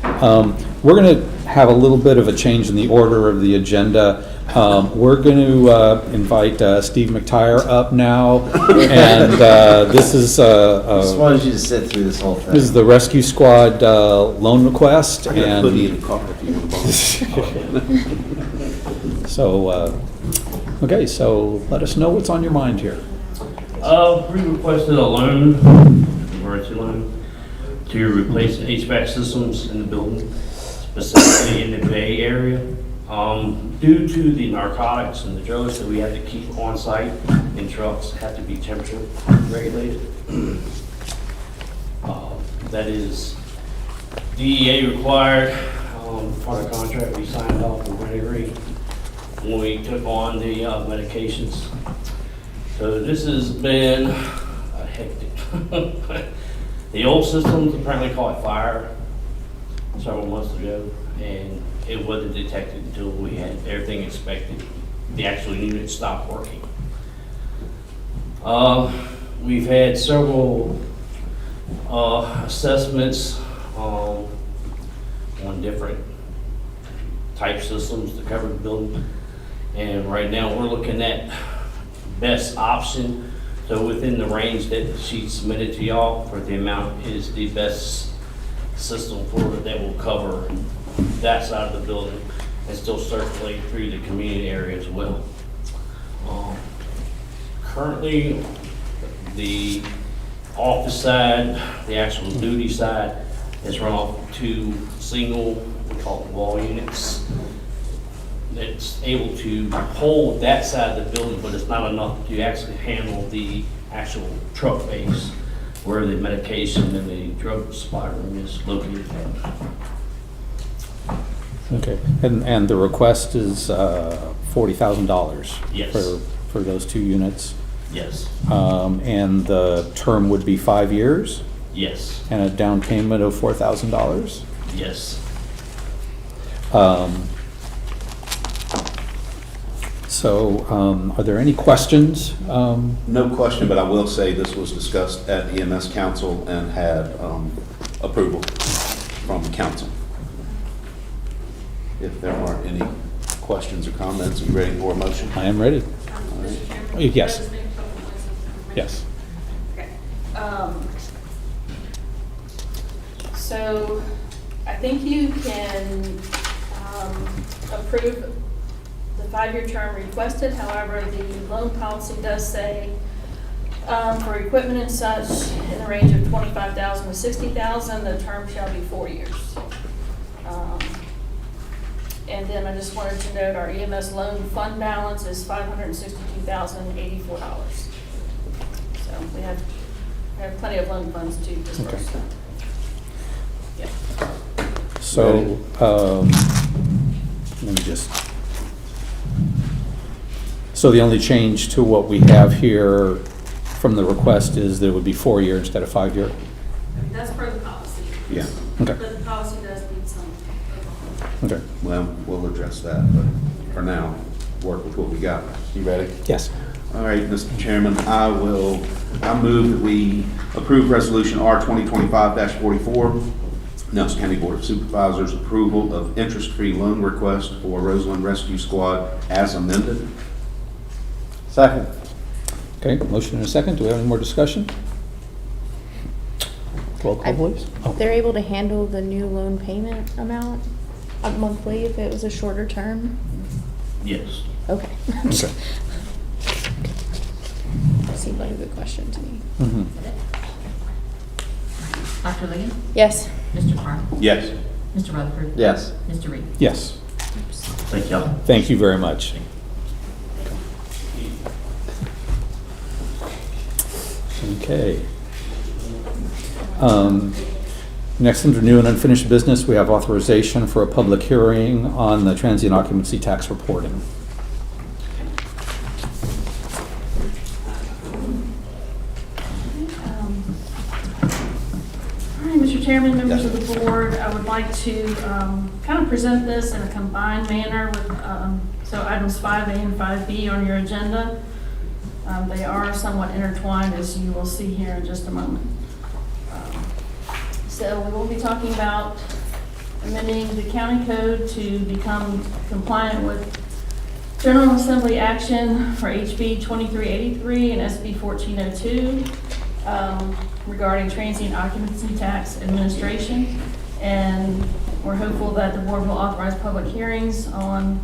We're going to have a little bit of a change in the order of the agenda. We're going to invite Steve McTire up now, and this is I just wanted you to sit through this whole thing. this is the Rescue Squad loan request, I got a and hoodie in the car if you want to borrow. so okay. So let us know what's on your mind here. We requested a loan, emergency loan, to replace the HVAC systems in the building, specifically in the Bay Area. Due to the narcotics and the drugs that we had to keep on site in trucks, have to be temperature regulated. That is DEA required, part of the contract we signed off with Renegade when we took on the medications. So this has been a hectic. The old systems apparently caught fire several months ago, and it wasn't detected until we had everything inspected. The actual unit stopped working. We've had several assessments on different type systems to cover the building, and right now we're looking at best option. So within the range that she submitted to y'all for the amount is the best system for that will cover that side of the building and still circulate through the community area as well. Currently, the office side, the actual duty side, is run off of two single, we call it wall units. That's able to hold that side of the building, but it's not enough to actually handle the actual truck base where the medication and the drug supply room is located at. Okay, and the request is $40,000. Yes. For those two units. Yes. And the term would be 5 years, Yes. and a down payment of $4,000. Yes. So, are there any questions? No question, but I will say this was discussed at EMS Council and had approval from council. If there aren't any questions or comments, are you ready for a motion? I am ready. Mr. Chairman? Yes. Can I just make a couple points of information? Yes. Okay. So I think you can approve the 5-year term requested. However, the loan policy does say for equipment and such in the range of $25,000 to $60,000, the term shall be 4 years. And then I just wanted to note our EMS loan fund balance is $562,084. So we have plenty of loan funds to disperse. Okay. Yeah. So, let me just, so the only change to what we have here from the request is that it would be 4 year instead of 5 year? That's per the policy. Yeah. Okay, But the policy does need some. okay. Well, we'll address that, but for now, work with what we got. You ready? Yes. All right, Mr. Chairman, I move that we approve Resolution R 2025-44, Nelson County Board of Supervisors approval of interest-free loan request for Roseland Rescue Squad as amended. Second. Okay, motion and a second. Do we have any more discussion? Roll call, please. Oh. They're able to handle the new loan payment amount monthly if it was a shorter term? Yes. Okay. Okay. Seemed like a good question to me. Mhm. Dr. Liggett? Yes. Mr. Carr? Yes. Mr. Rutherford? Yes. Mr. Reed? Yes. Thank y'all. Thank you very much. Okay. Next, under new and unfinished business, we have authorization for a public hearing on the transient occupancy tax reporting. Hi, Mr. Chairman, members of the board, I would like to kind of present this in a combined manner with, so items 5A and 5B on your agenda. They are somewhat intertwined, as you will see here in just a moment. So we will be talking about amending the county code to become compliant with General Assembly action for HB 2383 and SB 1402 regarding transient occupancy tax administration. And we're hopeful that the board will authorize public hearings on,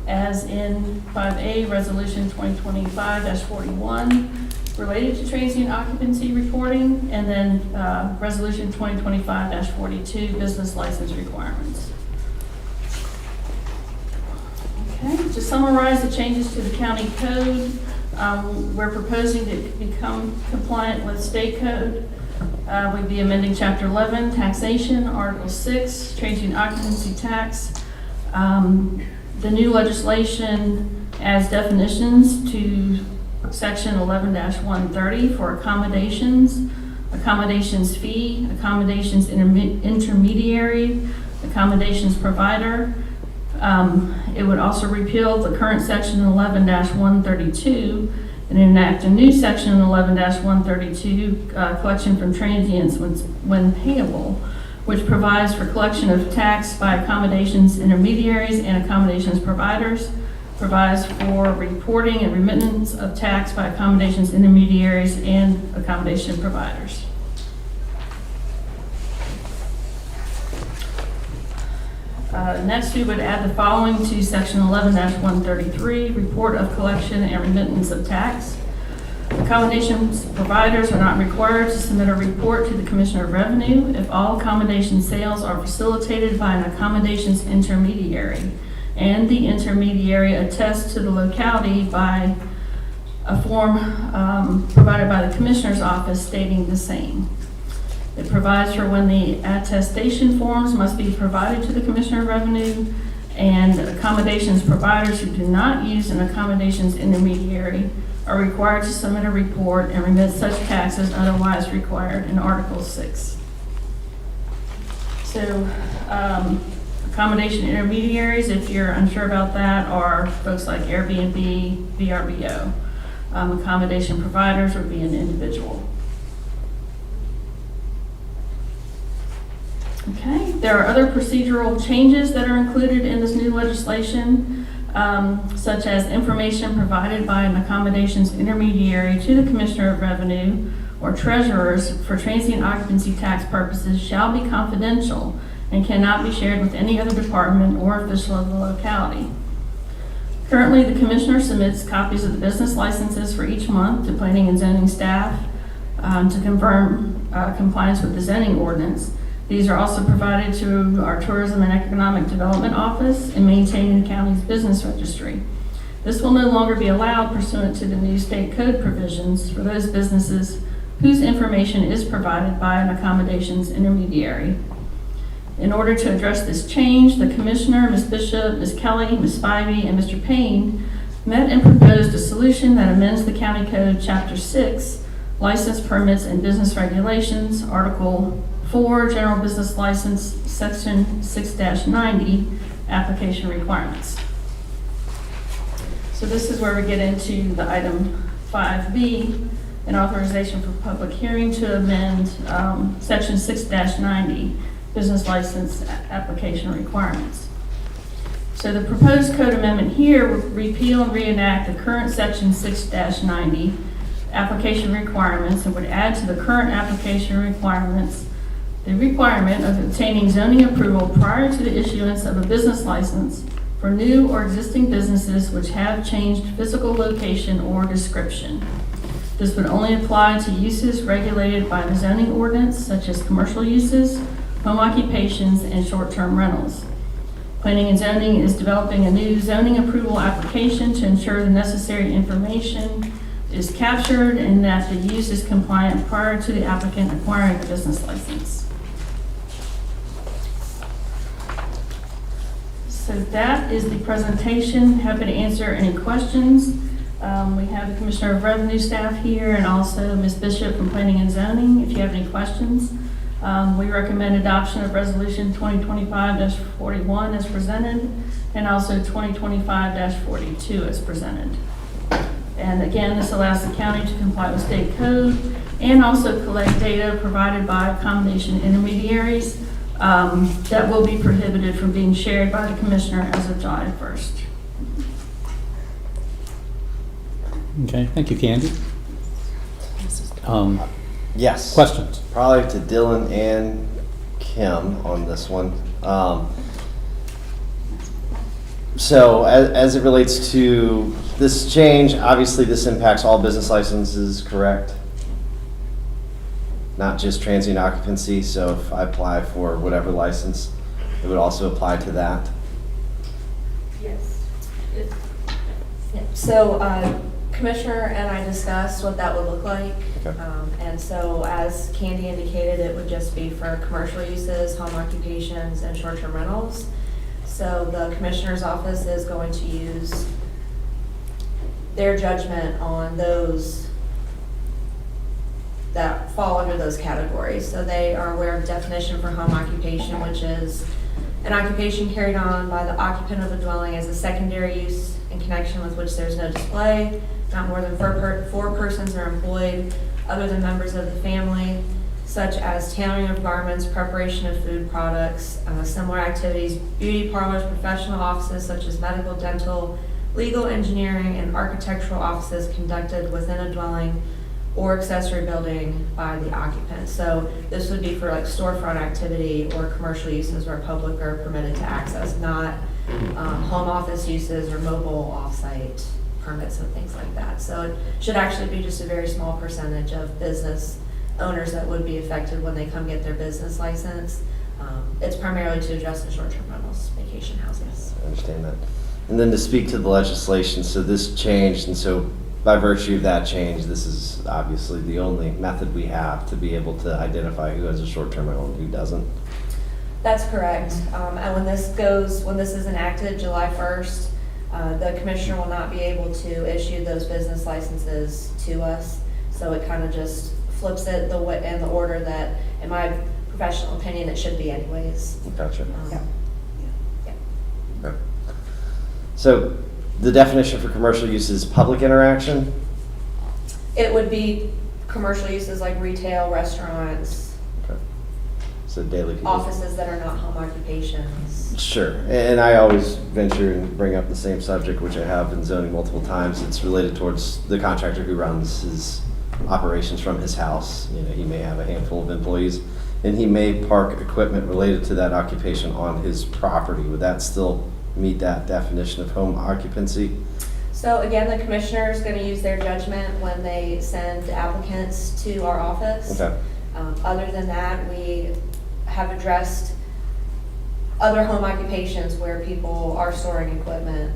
as in 5A, Resolution 2025-41 related to transient occupancy reporting, and then Resolution 2025-42, business license requirements. Okay, to summarize the changes to the county code, we're proposing to become compliant with state code. We'd be amending Chapter 11, Taxation, Article 6, Transient Occupancy Tax. The new legislation adds definitions to Section 11-130 for accommodations, accommodations fee, accommodations intermediary, accommodations provider. It would also repeal the current Section 11-132 and enact a new Section 11-132, collection from transients when payable, which provides for collection of tax by accommodations intermediaries and accommodations providers, provides for reporting and remittance of tax by accommodations intermediaries and accommodation providers. Next, we would add the following to Section 11-133, report of collection and remittance of tax. Accommodations providers are not required to submit a report to the Commissioner of Revenue if all accommodation sales are facilitated by an accommodations intermediary, and the intermediary attests to the locality by a form provided by the Commissioner's office stating the same. It provides for when the attestation forms must be provided to the Commissioner of Revenue, and accommodations providers who do not use an accommodations intermediary are required to submit a report and remit such taxes otherwise required in Article 6. So, accommodation intermediaries, if you're unsure about that, are folks like Airbnb, VRBO. Accommodation providers would be an individual. Okay, there are other procedural changes that are included in this new legislation, such as information provided by an accommodations intermediary to the Commissioner of Revenue or treasurers for transient occupancy tax purposes shall be confidential and cannot be shared with any other department or official of the locality. Currently, the Commissioner submits copies of the business licenses for each month to planning and zoning staff to confirm compliance with the zoning ordinance. These are also provided to our Tourism and Economic Development Office and maintain the county's business registry. This will no longer be allowed pursuant to the new state code provisions for those businesses whose information is provided by an accommodations intermediary. In order to address this change, the Commissioner, Ms. Bishop, Ms. Kelly, Ms. Spivey, and Mr. Payne met and proposed a solution that amends the County Code Chapter 6, License Permits and Business Regulations, Article 4, General Business License, Section 6-90, Application Requirements. So this is where we get into the item 5B, an authorization for public hearing to amend Section 6-90, Business License Application Requirements. So the proposed code amendment here would repeal and reenact the current Section 6-90 application requirements and would add to the current application requirements the requirement of obtaining zoning approval prior to the issuance of a business license for new or existing businesses which have changed physical location or description. This would only apply to uses regulated by the zoning ordinance, such as commercial uses, home occupations, and short-term rentals. Planning and zoning is developing a new zoning approval application to ensure the necessary information is captured and that the use is compliant prior to the applicant acquiring the business license. So that is the presentation. Happy to answer any questions. We have the Commissioner of Revenue staff here and also Ms. Bishop from Planning and Zoning if you have any questions. We recommend adoption of Resolution 2025-41 as presented and also 2025-42 as presented. And again, this allows the county to comply with state code and also collect data provided by accommodation intermediaries that will be prohibited from being shared by the commissioner as of July 1st. Okay, thank you, Candy. Yes. Questions? Probably to Dylan and Kim on this one. So as it relates to this change, obviously this impacts all business licenses, correct? Not just transient occupancy, so if I apply for whatever license, it would also apply to that? Yes. So Commissioner and I discussed what that would look like. Okay. And so as Candy indicated, it would just be for commercial uses, home occupations, and short-term rentals. So the Commissioner's office is going to use their judgment on those that fall under those categories. So they are aware of the definition for home occupation, which is an occupation carried on by the occupant of a dwelling as a secondary use in connection with which there's no display. Not more than four persons are employed other than members of the family, such as tailoring of garments, preparation of food products, similar activities, beauty parlors, professional offices such as medical, dental, legal, engineering, and architectural offices conducted within a dwelling or accessory building by the occupant. So this would be for like storefront activity or commercial uses where public are permitted to access, not home office uses or mobile offsite permits and things like that. So it should actually be just a very small percentage of business owners that would be affected when they come get their business license. It's primarily to address the short-term rentals, vacation houses. I understand that. And then to speak to the legislation, so this changed, and so by virtue of that change, this is obviously the only method we have to be able to identify who has a short-term rental and who doesn't. That's correct. And when this is enacted July 1st, the commissioner will not be able to issue those business licenses to us. So it kind of just flips it in the order that, in my professional opinion, it should be anyways. Gotcha. Yeah. Okay. So the definition for commercial use is public interaction? It would be commercial uses like retail, restaurants, Okay. So daily people. offices that are not home occupations. Sure, and I always venture and bring up the same subject, which I have in zoning multiple times. It's related towards the contractor who runs his operations from his house. You know, he may have a handful of employees, and he may park equipment related to that occupation on his property. Would that still meet that definition of home occupancy? So again, the commissioner is going to use their judgment when they send applicants to our office. Okay. Other than that, we have addressed other home occupations where people are storing equipment.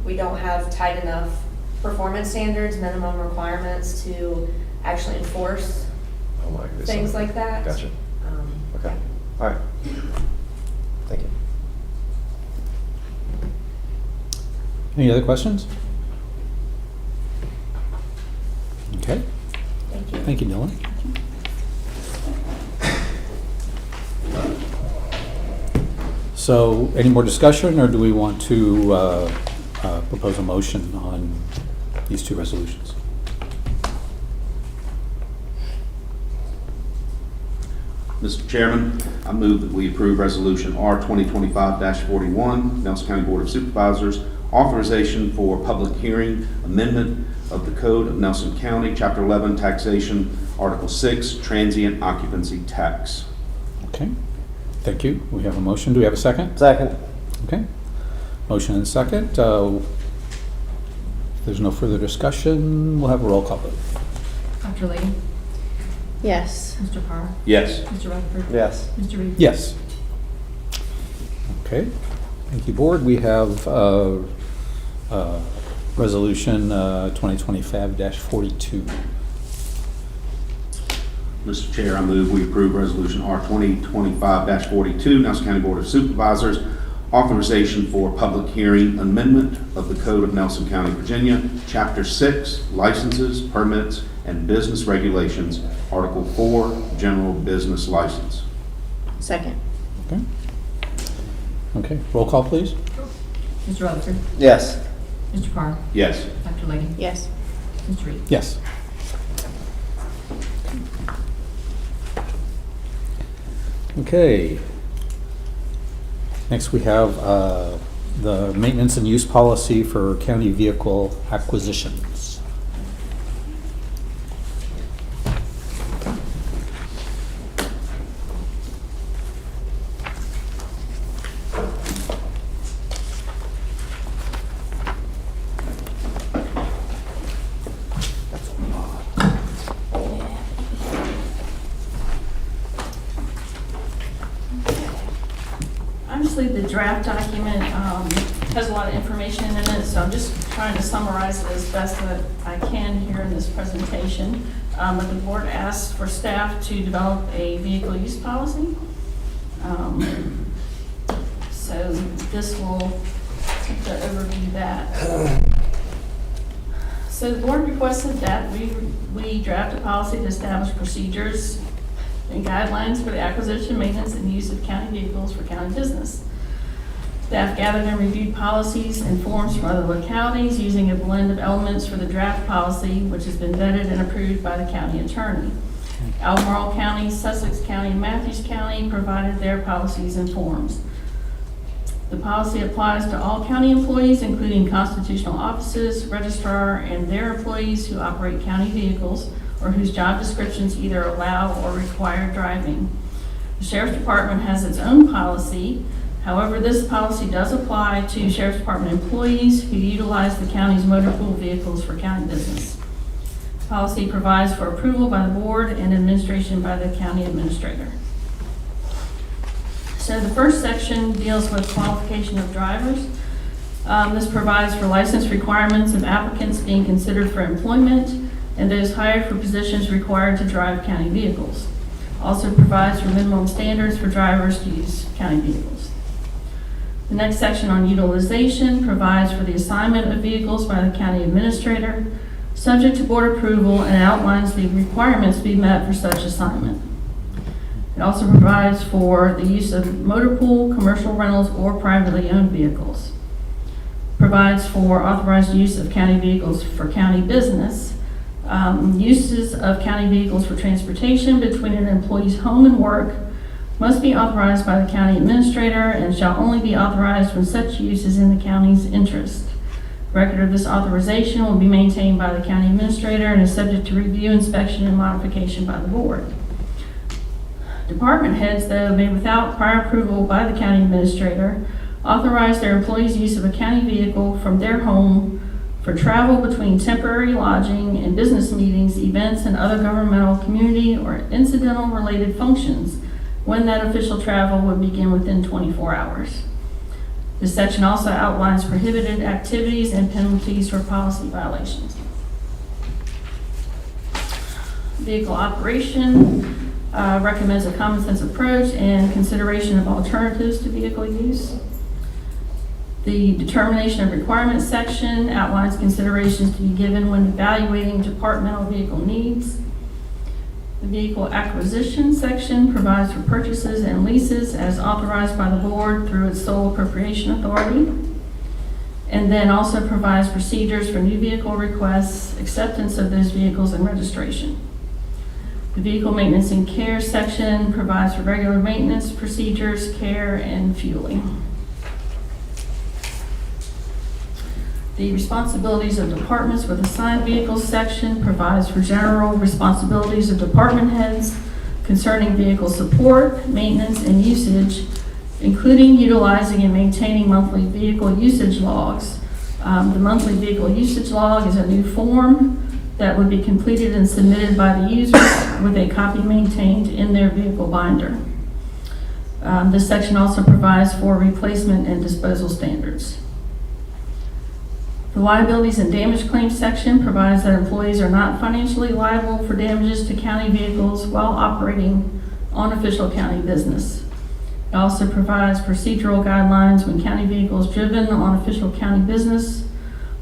We don't have tight enough performance standards, minimum requirements to actually enforce Home occupancy. things like that. Gotcha. Okay. All right. Thank you. Any other questions? Okay, Thank you. thank you, Dylan. So, any more discussion, or do we want to propose a motion on these two resolutions? Mr. Chairman, I move that we approve Resolution R 2025-41, Nelson County Board of Supervisors, authorization for public hearing, amendment of the Code of Nelson County, Chapter 11, Taxation, Article 6, Transient Occupancy Tax. Okay, thank you. We have a motion. Do we have a second? Second. Okay, motion and second. If there's no further discussion, we'll have a roll call vote. Dr. Lee? Yes. Mr. Parr? Yes. Mr. Rutherford? Yes. Mr. Reed? Yes. Okay, thank you, Board. We have Resolution 2025-42. Mr. Chair, I move we approve Resolution R 2025-42, Nelson County Board of Supervisors, authorization for public hearing amendment of the Code of Nelson County, Virginia, Chapter 6, Licenses, Permits, and Business Regulations, Article 4, General Business License. Second. Okay. Okay, roll call, please. Mr. Rutherford? Yes. Mr. Parr? Yes. Dr. Lee? Yes. Mr. Reed? Yes. Okay, Next, we have the maintenance and use policy for county vehicle acquisitions. Obviously, the draft document has a lot of information in it, so I'm just trying to summarize it as best that I can here in this presentation. But the board asked for staff to develop a vehicle use policy. So this will attempt to overview that. So the board requested that we draft a policy to establish procedures and guidelines for the acquisition, maintenance, and use of county vehicles for county business. Staff gathered and reviewed policies and forms from other localities using a blend of elements for the draft policy, which has been vetted and approved by the county attorney. Albemarle County, Sussex County, and Matthews County provided their policies and forms. The policy applies to all county employees, including constitutional offices, registrar, and their employees who operate county vehicles or whose job descriptions either allow or require driving. The Sheriff's Department has its own policy. However, this policy does apply to Sheriff's Department employees who utilize the county's motor pool vehicles for county business. The policy provides for approval by the board and administration by the county administrator. So the first section deals with qualification of drivers. This provides for license requirements of applicants being considered for employment and those hired for positions required to drive county vehicles. Also provides for minimum standards for drivers to use county vehicles. The next section on utilization provides for the assignment of vehicles by the county administrator, subject to board approval, and outlines the requirements to be met for such assignment. It also provides for the use of motor pool, commercial rentals, or privately owned vehicles. Provides for authorized use of county vehicles for county business. Uses of county vehicles for transportation between an employee's home and work must be authorized by the county administrator and shall only be authorized when such use is in the county's interest. Record of this authorization will be maintained by the county administrator and is subject to review, inspection, and modification by the board. Department heads, though, may without prior approval by the county administrator authorize their employees' use of a county vehicle from their home for travel between temporary lodging and business meetings, events, and other governmental, community, or incidental related functions when that official travel would begin within 24 hours. This section also outlines prohibited activities and penalties for policy violations. Vehicle operation recommends a common sense approach and consideration of alternatives to vehicle use. The determination of requirements section outlines considerations to be given when evaluating departmental vehicle needs. The vehicle acquisition section provides for purchases and leases as authorized by the board through its sole appropriation authority. And then also provides procedures for new vehicle requests, acceptance of those vehicles, and registration. The vehicle maintenance and care section provides for regular maintenance procedures, care, and fueling. The responsibilities of departments with assigned vehicles section provides for general responsibilities of department heads concerning vehicle support, maintenance, and usage, including utilizing and maintaining monthly vehicle usage logs. The monthly vehicle usage log is a new form that would be completed and submitted by the users with a copy maintained in their vehicle binder. This section also provides for replacement and disposal standards. The liabilities and damage claims section provides that employees are not financially liable for damages to county vehicles while operating on official county business. It also provides procedural guidelines when county vehicles driven on official county business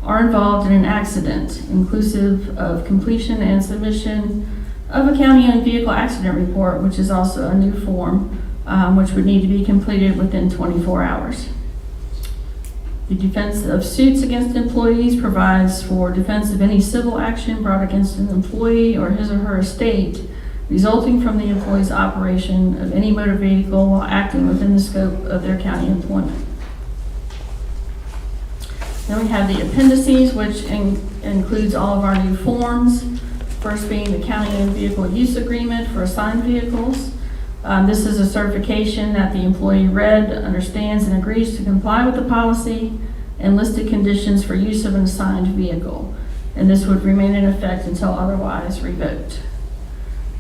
are involved in an accident, inclusive of completion and submission of a county-owned vehicle accident report, which is also a new form, which would need to be completed within 24 hours. The defense of suits against employees provides for defense of any civil action brought against an employee or his or her estate resulting from the employee's operation of any motor vehicle while acting within the scope of their county employment. Then we have the appendices, which includes all of our new forms. First being the county-owned vehicle use agreement for assigned vehicles. This is a certification that the employee read, understands, and agrees to comply with the policy and listed conditions for use of an assigned vehicle. And this would remain in effect until otherwise revoked.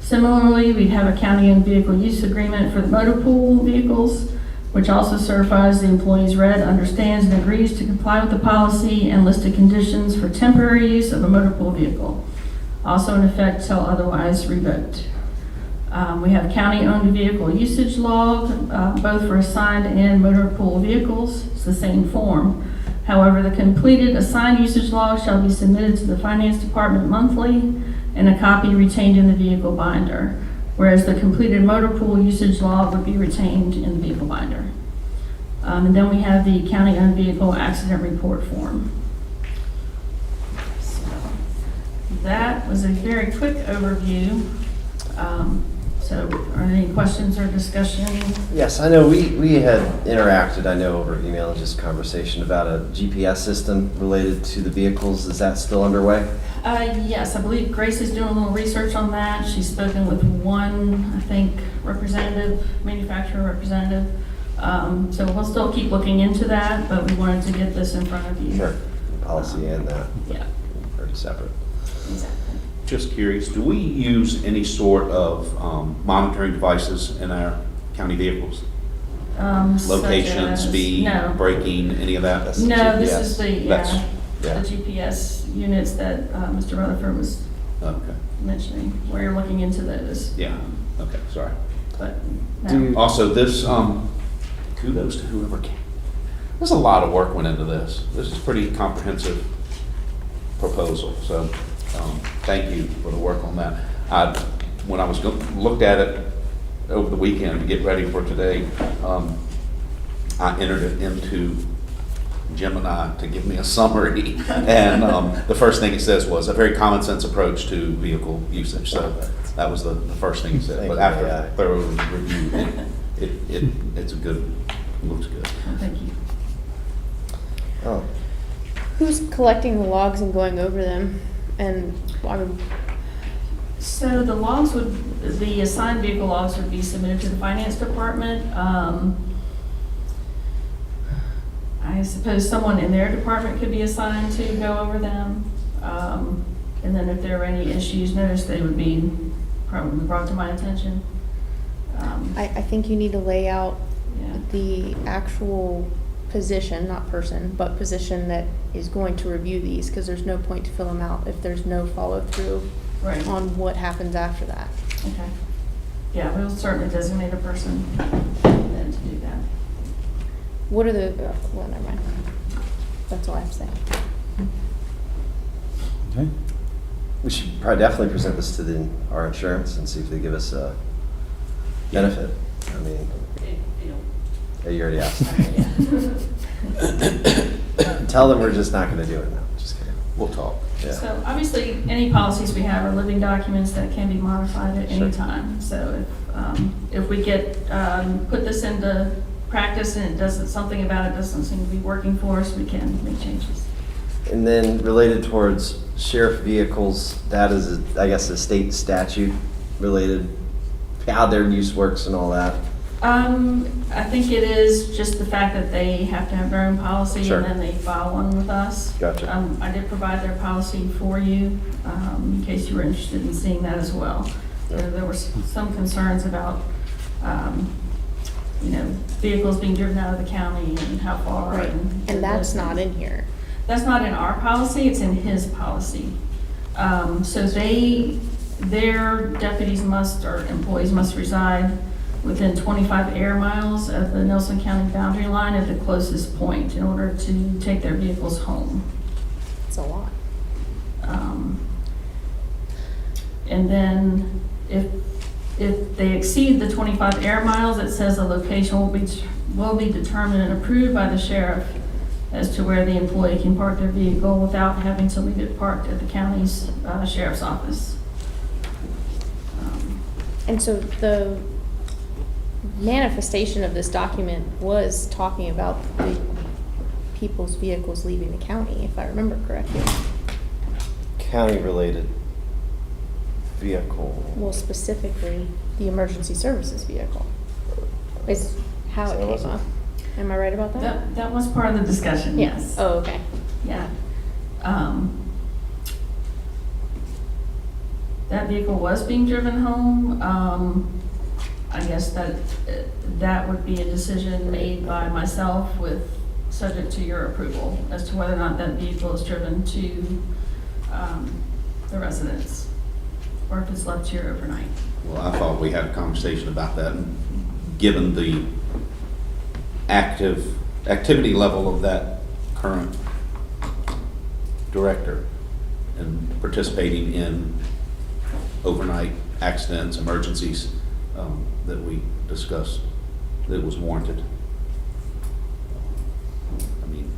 Similarly, we have a county-owned vehicle use agreement for the motor pool vehicles, which also certifies the employee's read, understands, and agrees to comply with the policy and listed conditions for temporary use of a motor pool vehicle, also in effect till otherwise revoked. We have county-owned vehicle usage log, both for assigned and motor pool vehicles. It's the same form. However, the completed assigned usage log shall be submitted to the Finance Department monthly and a copy retained in the vehicle binder, whereas the completed motor pool usage log would be retained in the vehicle binder. And then we have the county-owned vehicle accident report form. So that was a very quick overview. So are there any questions or discussion? Yes, I know we had interacted, I know over email and just conversation about a GPS system related to the vehicles. Is that still underway? Yes, I believe Grace is doing a little research on that. She's spoken with one, I think, manufacturer representative. So we'll still keep looking into that, but we wanted to get this in front of you. Sure. Policy and that Yeah, are separate. exactly. Just curious, do we use any sort of monitoring devices in our county vehicles? Location, Such as- speed, No. braking, any of that? That's the No, this GPS. is the That's- yeah. GPS units that Mr. Rutherford was Okay, mentioning, where you're looking into those. yeah, okay, sorry. But, Do no. you- Also, this, kudos to whoever came. There's a lot of work went into this. This is pretty comprehensive proposal, so thank you for the work on that. When I was looked at it over the weekend to get ready for today, I entered it into Gemini to give me a summary, and the first thing it says was a very common sense approach to vehicle usage. So that was the first thing it said. Thank But you, after yeah. thorough review, it's a good, looks good. Well, thank you. Oh, Who's collecting the logs and going over them? And I mean, So the logs the assigned vehicle logs would be submitted to the Finance Department. I suppose someone in their department could be assigned to go over them. And then if there were any issues noticed, they would be probably brought to my attention. I think you need to lay out Yeah. the actual position, not person, but position that is going to review these, because there's no point to fill them out if there's no follow-through Right, on what happens after that. okay. Yeah, we'll certainly designate a person then to do that. What are the, well, never mind. That's all I have to say. Okay. we should probably definitely present this to our insurance and see if they give us a benefit. I mean, yeah, you already asked. Tell them we're just not gonna do it now, just kidding. We'll talk. Yeah. So obviously, any policies we have are living documents that can be modified at Sure. any time. So if we get, put this into practice and something about it doesn't seem to be working for us, we can make changes. And then related towards sheriff vehicles, that is, I guess, a state statute related, how their use works and all that. I think it is just the fact that they have to have their own policy Sure. and then they file one with us. Gotcha. I did provide their policy for you, in case you were interested in seeing that as well. There were some concerns about, vehicles being driven out of the county and how far. Right, and that's not in here. That's not in our policy, it's in his policy. So their deputies or employees must reside within 25 air miles of the Nelson County boundary line at the closest point in order to take their vehicles home. It's a lot. And then if they exceed the 25 air miles, it says the location will be determined and approved by the sheriff as to where the employee can park their vehicle without having to leave it parked at the county's sheriff's office. And so the manifestation of this document was talking about the people's vehicles leaving the county, if I remember correctly. County-related vehicle. Well, specifically, the emergency services vehicle is how So it was came it? up. Am I right about that? That was part of the discussion, yes. Oh, okay. Yeah. That vehicle was being driven home. I guess that would be a decision made by myself subject to your approval as to whether or not that vehicle is driven to the residence or if it's left here overnight. Well, I thought we had a conversation about that, and given the activity level of that current director and participating in overnight accidents, emergencies, that we discussed, that it was warranted. I mean,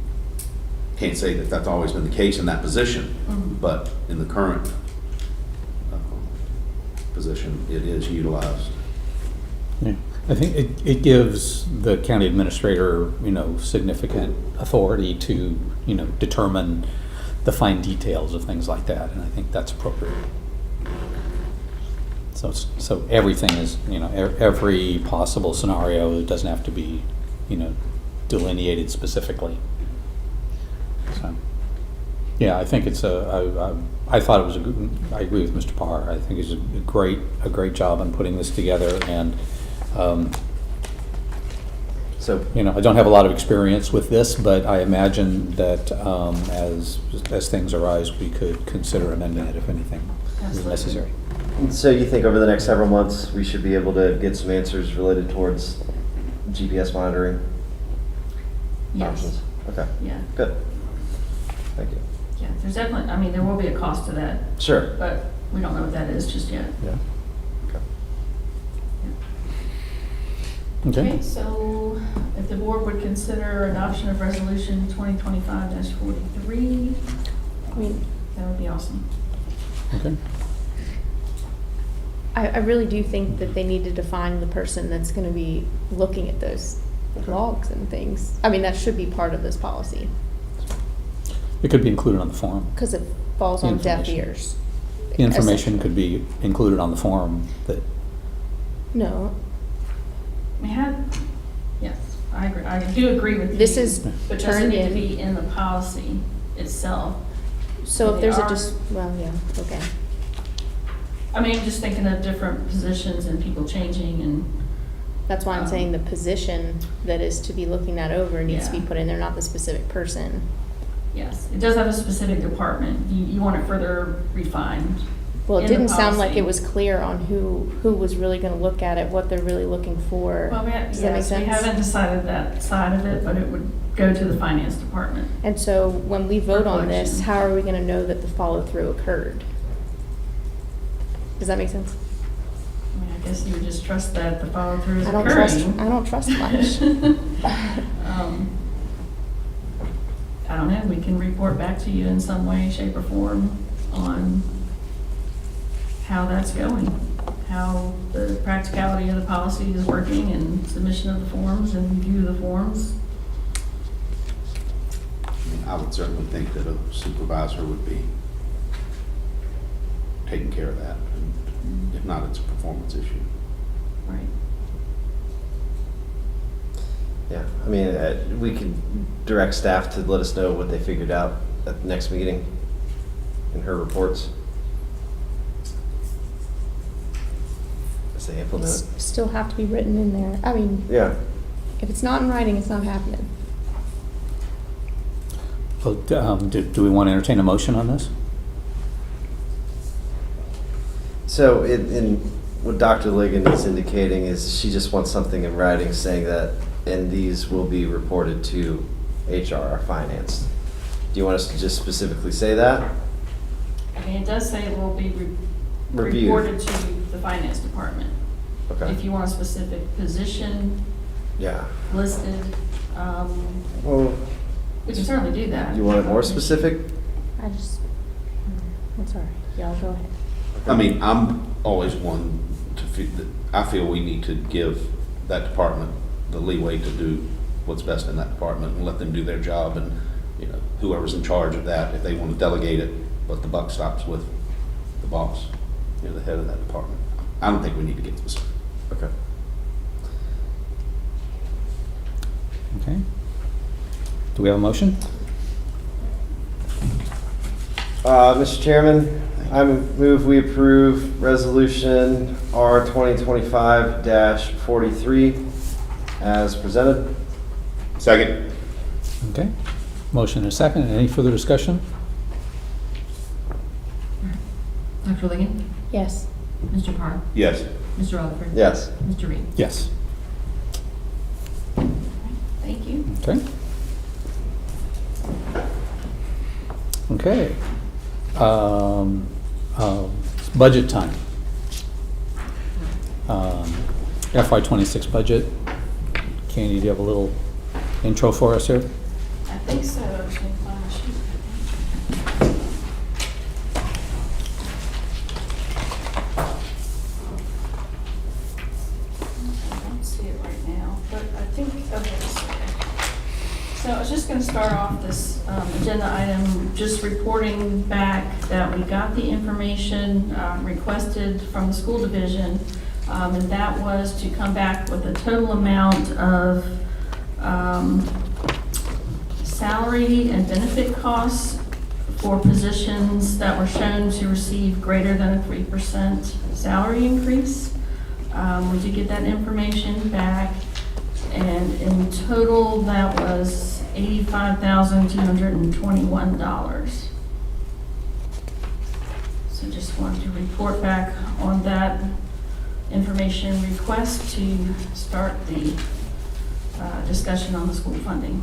can't say that that's always been the case in that position, Mhm. but in the current position, it is utilized. Yeah, I think it gives the county administrator, significant authority to, determine the fine details of things like that, and I think that's appropriate. So everything is, every possible scenario, it doesn't have to be, delineated specifically. So, yeah, I think I thought it was I agree with Mr. Parr. I think it's a great job in putting this together, and, So, I don't have a lot of experience with this, but I imagine that as things arise, we could consider amending it if anything is Absolutely. necessary. so you think over the next several months, we should be able to get some answers related towards GPS monitoring Yes. options? Okay, Yeah. good. Thank you. Yeah. There's definitely, there will be a cost to that, Sure. but we don't know what that is just yet. Yeah. Okay. Okay, so if the board would consider adoption of resolution 2025-43, I mean, that would be awesome. Okay. I really do think that they need to define the person that's gonna be looking at those logs and things. I mean, that should be part of this policy, It could be included on the form. because it falls on deaf Information. ears. The information could be included on the form that, No, We had, yes, I agree, I do agree with you. this is But does it turned need to in, be in the policy itself? so if there's They a are- well, yeah, okay. I mean, I'm just thinking of different positions and people changing and, That's why I'm saying the position that is to be looking that over needs to be Yeah. put in there, not the specific person. yes, it does have a specific department. You want it further refined. Well, it In the didn't sound like policy. it was clear on who was really gonna look at it, what they're really looking for. Well, Does that make yes, we sense? haven't decided that side of it, but it would go to the finance department. And so when we vote on this, Reflection. how are we gonna know that the follow-through occurred? Does that make sense? I mean, I guess you would just trust that the follow-through is I don't occurring. trust much. I don't know, we can report back to you in some way, shape, or form on how that's going, how the practicality of the policy is working and submission of the forms and review of the forms. I mean, I would certainly think that a supervisor would be taking care of that. And if not, it's a performance issue. Right. Yeah, I mean, we could direct staff to let us know what they figured out at the next meeting in her reports. As they implement it. Still have to be written in there. I mean, Yeah, if it's not in writing, it's not happening. well, do we want to entertain a motion on this? so in what Dr. Ligon is indicating is she just wants something in writing saying that, and these will be reported to HR or finance. Do you want us to just specifically say that? I mean, it does say it will be Reviewed. reported to the finance department. Okay, If you want a specific position yeah. listed, Well, we can certainly do that. you want it more specific? That's all right. Y'all go ahead. I mean, I'm always one to I feel we need to give that department the leeway to do what's best in that department and let them do their job, and, you know, whoever's in charge of that, if they want to delegate it, but the buck stops with the boss, you know, the head of that department. I don't think we need to get this. Okay. Okay. Do we have a motion? Mr. Chairman, I move we approve Resolution R 2025-43 as presented. Second? Okay. Motion and a second. Any further discussion? Dr. Liggett, Yes. Mr. Parr, Yes. Mr. Rutherford. Yes. Mr. Reed. Yes. Thank you. Okay. Okay. It's budget time. FY '26 budget. Candy, do you have a little intro for us here? I think so. I should find my sheet. I don't see it right now, but I think, okay, so I was just going to start off this agenda item, just reporting back that we got the information requested from the school division, and that was to come back with a total amount of salary and benefit costs for positions that were shown to receive greater than a 3% salary increase. We did get that information back, and in total, that was $85,221. So just wanted to report back on that information request to start the discussion on the school funding.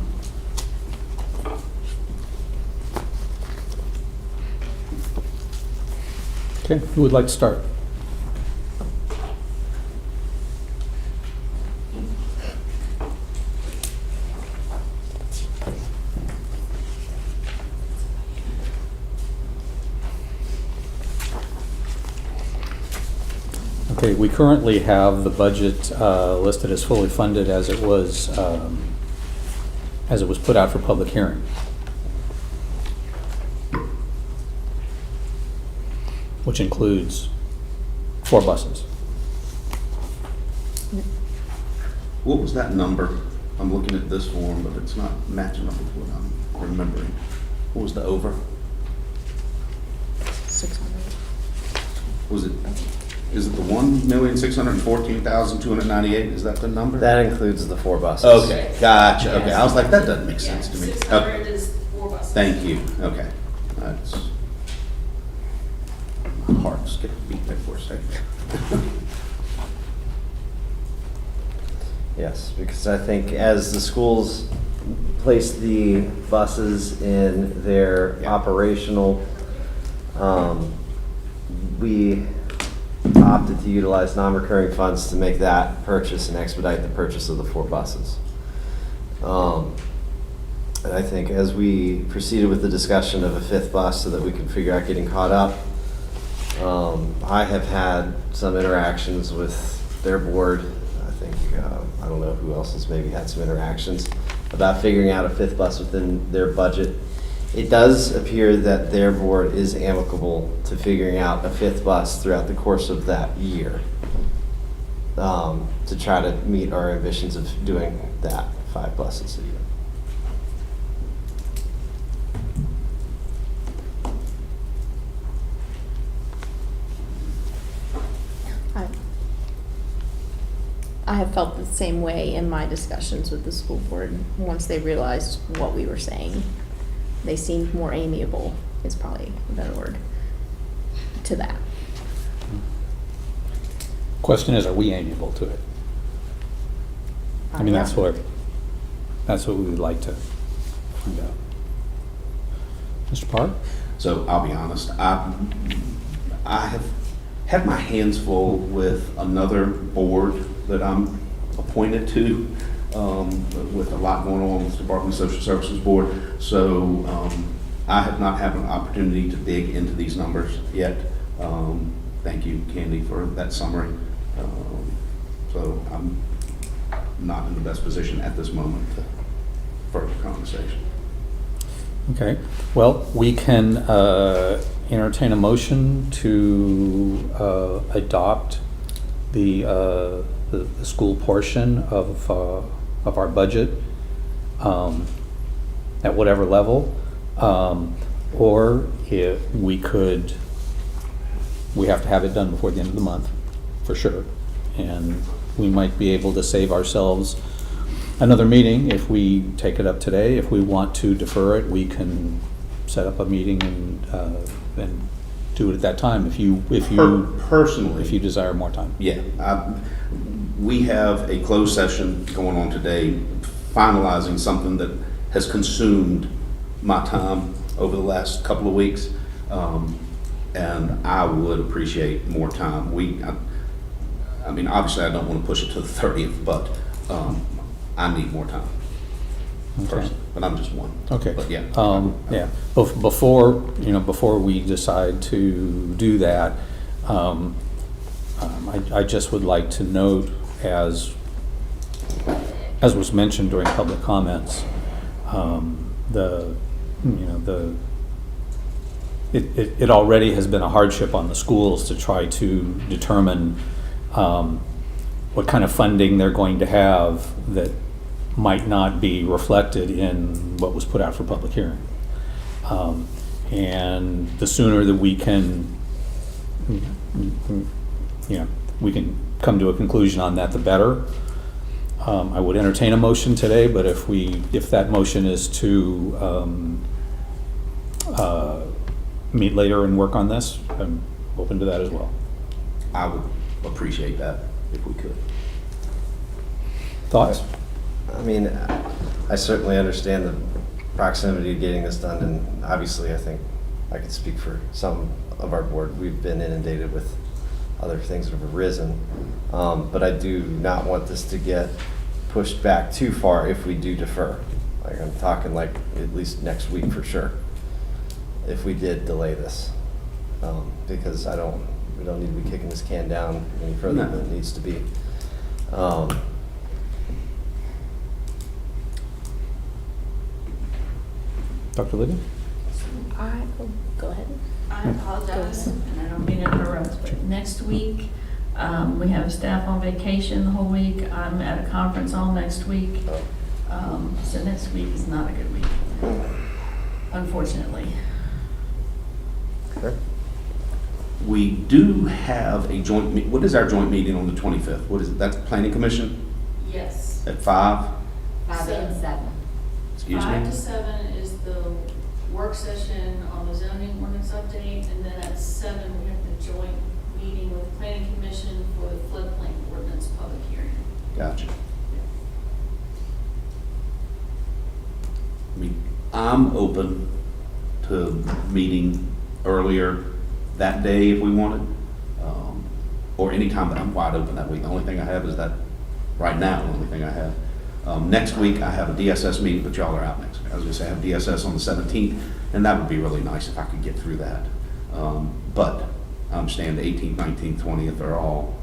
Okay, who would like to start? Okay, we currently have the budget listed as fully funded as it was put out for public hearing. Which includes 4 buses. What was that number? I'm looking at this form, but it's not matching up with what I'm remembering. What was the over? 600. Was it, is it the 1,614,298? Is that the number? That includes the 4 buses. Okay, gotcha. Okay, I was like, that doesn't make sense to me. 600 is 4 buses. Thank you. Okay. That's, my heart skipped a beat there for a second. Yes, because I think as the schools place the buses in their Yeah. operational, we opted to utilize non-recurring funds to make that purchase and expedite the purchase of the 4 buses. And I think as we proceeded with the discussion of a 5th bus so that we could figure out getting caught up, I have had some interactions with their board. I think, I don't know who else has maybe had some interactions about figuring out a 5th bus within their budget. It does appear that their board is amicable to figuring out a 5th bus throughout the course of that year, to try to meet our ambitions of doing that 5 buses a year. I have felt the same way in my discussions with the school board. Once they realized what we were saying, they seemed more amiable, is probably a better word, to that. Question is, are we amiable to it? I mean, that's what we would like to find out. Mr. Park? So I'll be honest, I have had my hands full with another board that I'm appointed to, with a lot going on with the Department of Social Services Board. So I have not had an opportunity to dig into these numbers yet. Thank you, Candy, for that summary. So I'm not in the best position at this moment to further conversation. Okay, well, we can entertain a motion to adopt the school portion of our budget at whatever level, or if we could, we have to have it done before the end of the month, for sure, and we might be able to save ourselves another meeting if we take it up today. If we want to defer it, we can set up a meeting and do it at that time if you Personally, desire more time. yeah, we have a closed session going on today, finalizing something that has consumed my time over the last couple of weeks, and I would appreciate more time. I mean, obviously, I don't want to push it to the 30th, but I need more time, personally, but I'm just one. Okay. But yeah. Yeah. Before we decide to do that, I just would like to note, as was mentioned during public comments, it already has been a hardship on the schools to try to determine what kind of funding they're going to have that might not be reflected in what was put out for public hearing. And the sooner that we can, we can come to a conclusion on that, the better. I would entertain a motion today, but if that motion is to meet later and work on this, I'm open to that as well. I would appreciate that if we could. Thoughts? I mean, I certainly understand the proximity to getting this done, and obviously I think I could speak for some of our board. We've been inundated with other things that have arisen, but I do not want this to get pushed back too far if we do defer. Like, I'm talking like at least next week for sure, if we did delay this, because we don't need to be kicking this can down any further than it needs to be. Dr. Liddy? Go ahead. I apologize, and I don't mean to interrupt, but next week, we have staff on vacation the whole week. I'm at a conference all next week. So next week is not a good week, unfortunately. Okay. We do have a joint, what is our joint meeting on the 25th? What is it? That's the Planning Commission Yes. at 5? 5 and 7. Excuse 5 to me? 7 is the work session on the zoning ordinance update, and then at 7, we have the joint meeting with the planning commission for the floodplain ordinance public hearing. Gotcha. I mean, I'm open to meeting earlier that day if we wanted, or anytime, but I'm wide open that week. The only thing I have is that, right now, the only thing I have. Next week, I have a DSS meeting, but y'all are out next week. I was gonna say I have DSS on the 17th, and that would be really nice if I could get through that. But I understand the 18th, 19th, 20th are all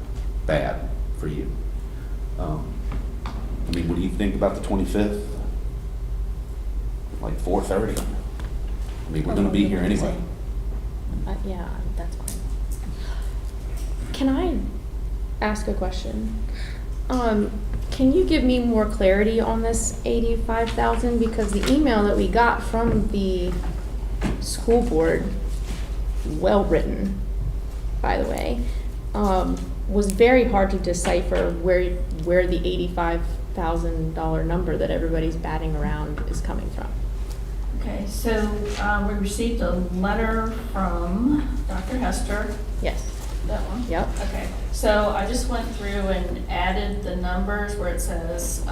bad for you. I mean, what do you think about the 25th? Like 4:30? I mean, we're gonna be here anyway. Yeah, that's fine. Can I ask a question? Can you give me more clarity on this 85,000? Because the email that we got from the school board, well written, by the way, was very hard to decipher where the $85,000 number that everybody's batting around is coming from. Okay, so we received a letter from Dr. Hester. Yes. That one? Yep. Okay, so I just went through and added the numbers where it says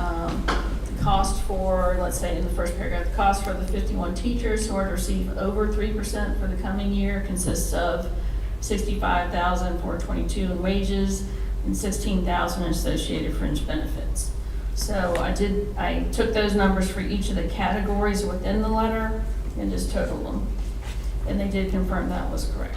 cost for, let's say in the first paragraph, the cost for the 51 teachers who are to receive over 3% for the coming year consists of $65,000 for 22 in wages and $16,000 in associated fringe benefits. So I took those numbers for each of the categories within the letter and just totaled them. And they did confirm that was correct.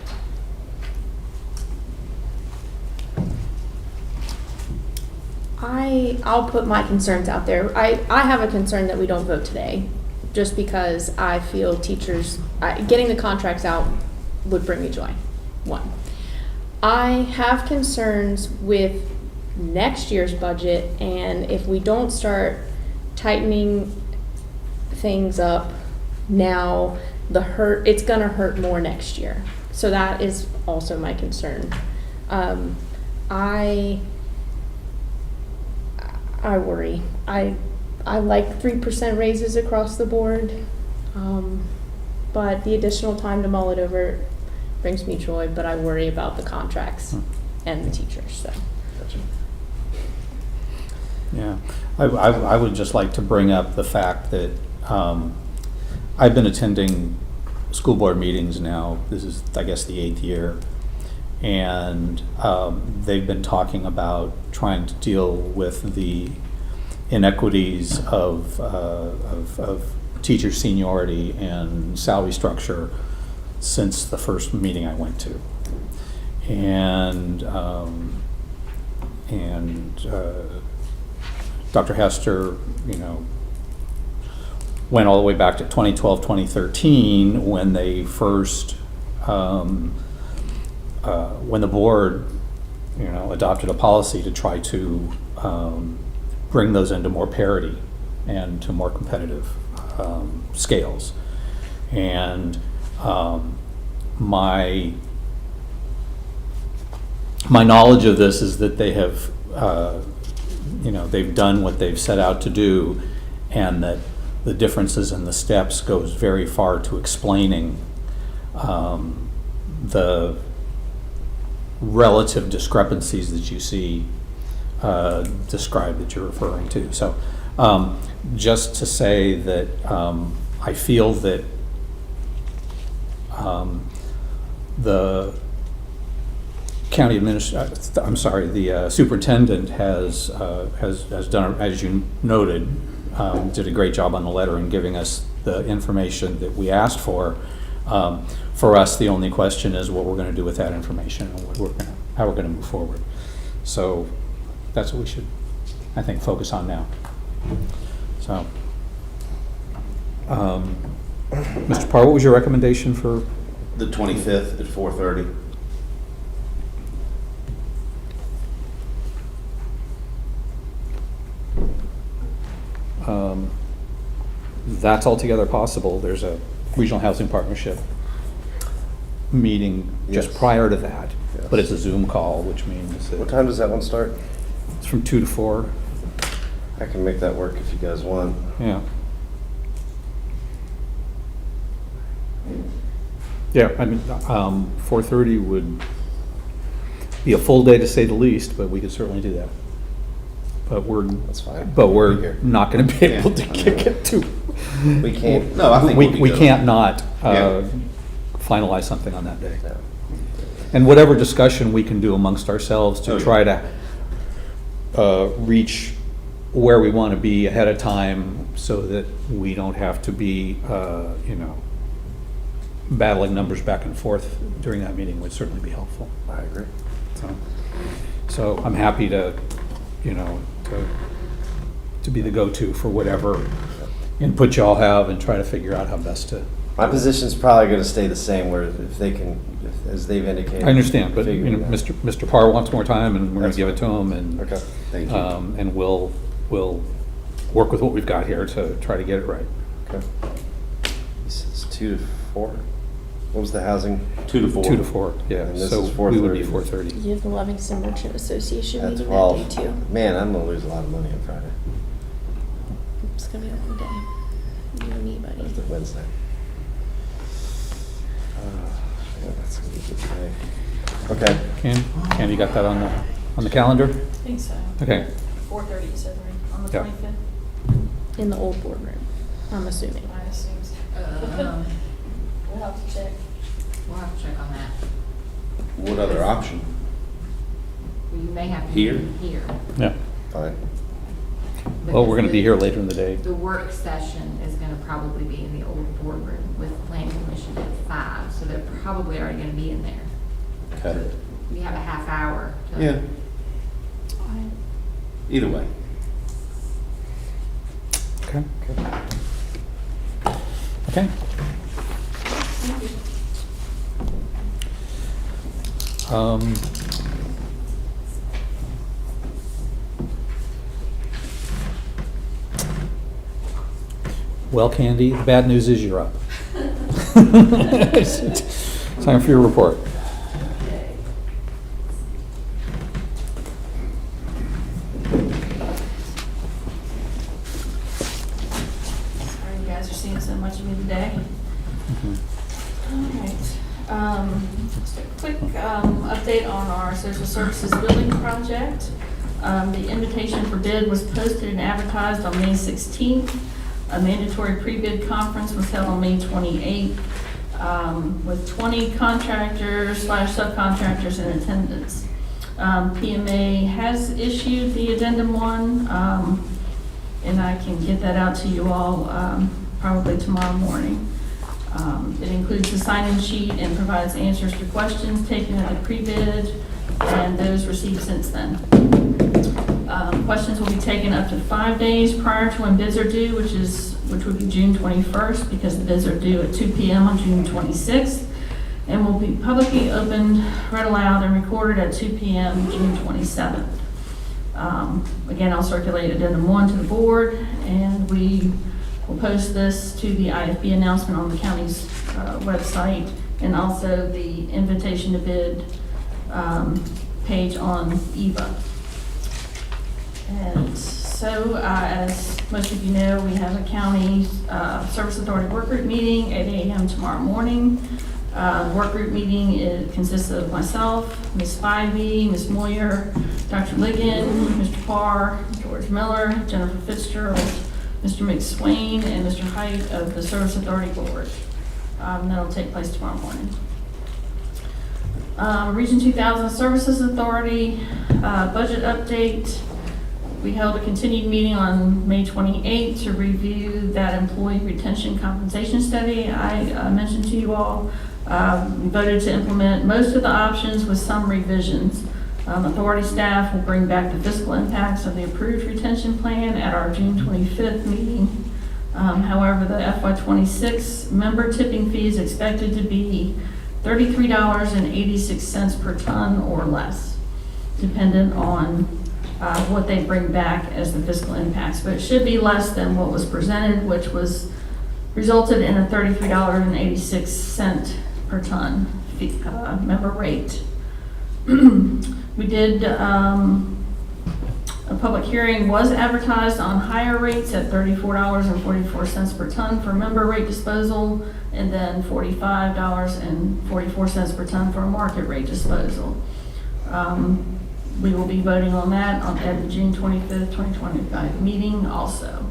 I'll put my concerns out there. I have a concern that we don't vote today, just because I feel teachers, getting the contracts out would bring me joy, one. I have concerns with next year's budget, and if we don't start tightening things up now, it's gonna hurt more next year. So that is also my concern. I worry. I like 3% raises across the board, but the additional time to mull it over brings me joy, but I worry about the contracts and the teachers, so. Gotcha. Yeah, I would just like to bring up the fact that I've been attending school board meetings now. This is, I guess, the 8th year. And they've been talking about trying to deal with the inequities of teacher seniority and salary structure since the first meeting I went to. And Dr. Hester, went all the way back to 2012, 2013 when they first when the board, adopted a policy to try to bring those into more parity and to more competitive scales. And my knowledge of this is that they have, they've done what they've set out to do, and that the differences in the steps goes very far to explaining the relative discrepancies that you see described that you're referring to. So just to say that I feel that the county the superintendent has done, as you noted, did a great job on the letter in giving us the information that we asked for. For us, the only question is what we're going to do with that information and how we're going to move forward. So that's what we should, I think, focus on now. So, Mr. Parr, what was your recommendation for? The 25th at 4:30. That's altogether possible. There's a regional housing partnership meeting just Yes. prior to that, Yes. but it's a Zoom call, which means What that time does that one start? it's from 2 to 4. I can make that work if you guys want. Yeah. Yeah, I mean, 4:30 would be a full day to say the least, but we could certainly do that. But we're That's fine. But I'll be we're here. not going to be able to Yeah. kick it to. We can't. No, I think we'll be We good. can't not Yeah. finalize something on that day. Yeah. And whatever discussion we can do amongst ourselves to Oh, yeah. try to reach where we want to be ahead of time so that we don't have to be, battling numbers back and forth during that meeting would certainly be helpful. I agree. So I'm happy to, to be the go-to for whatever input y'all have and try to figure out how best to. My position's probably going to stay the same, where if they can, as they've indicated. I understand, but figure it out. Mr. Parr wants more time, and we're going That's to give it to him, and Okay. Thank you. and we'll work with what we've got here to try to get it right. Okay. This is 2 to 4. What was the housing? 2 to 4. 2 to 4, yeah. And this So is we would be 4:30. 4:30. You have the Livingston Merchant Association At meeting 12. that day too. Man, I'm going to lose a lot of money on Friday. It's gonna be a long day. You and me, buddy. That's the Wednesday. Yeah, that's going to be a good day. Okay. Ken, you got that on the calendar? I think so. Okay. 4:30, you said, right, on the Yeah. 25th? In the old boardroom, I'm assuming. I assume so. We'll have to check. We'll have to check on that. What other option? You may have to. Here? be Here. Yeah. Fine. Well, we're going to be here later in the day. The work session is gonna probably be in the old boardroom with the planning commission at 5, so they're probably already gonna be in there. Okay. We have a half hour. to- Yeah. either way. Okay. Okay. Um, Well, Candy, the bad news is you're up. Time for your report. Sorry you guys are seeing so much of me today. All right. Just a quick update on our social services building project. The invitation for bid was posted and advertised on May 16th. A mandatory pre-bid conference was held on May 28th with 20 contractors / subcontractors in attendance. PMA has issued the addendum 1, and I can get that out to you all probably tomorrow morning. It includes the sign-in sheet and provides answers to questions taken at the pre-bid and those received since then. Questions will be taken up to 5 days prior to when bids are due, which would be June 21st, because the bids are due at 2 p.m. on June 26th, and will be publicly opened, read aloud, and recorded at 2 p.m. June 27th. Again, I'll circulate addendum 1 to the board, and we will post this to the IFB announcement on the county's website, and also the invitation to bid page on EVA. And so, as most of you know, we have a county service authority work group meeting at 8 a.m. tomorrow morning. The work group meeting consists of myself, Ms. Spivey, Ms. Moyer, Dr. Ligon, Mr. Parr, George Miller, Jennifer Fitzgerald, Mr. McSwain, and Mr. Height of the Service Authority Board. That'll take place tomorrow morning. Region 2000 Services Authority budget update. We held a continued meeting on May 28th to review that employee retention compensation study I mentioned to you all. We voted to implement most of the options with some revisions. Authority staff will bring back the fiscal impacts of the approved retention plan at our June 25th meeting. However, the FY26 member tipping fee is expected to be $33.86 per ton or less, dependent on what they bring back as the fiscal impacts, but it should be less than what was presented, which resulted in a $33.86 per ton member rate. We did, a public hearing was advertised on higher rates at $34.44 per ton for member rate disposal, and then $45.44 per ton for a market rate disposal. We will be voting on that at the June 25th, 2025 meeting also.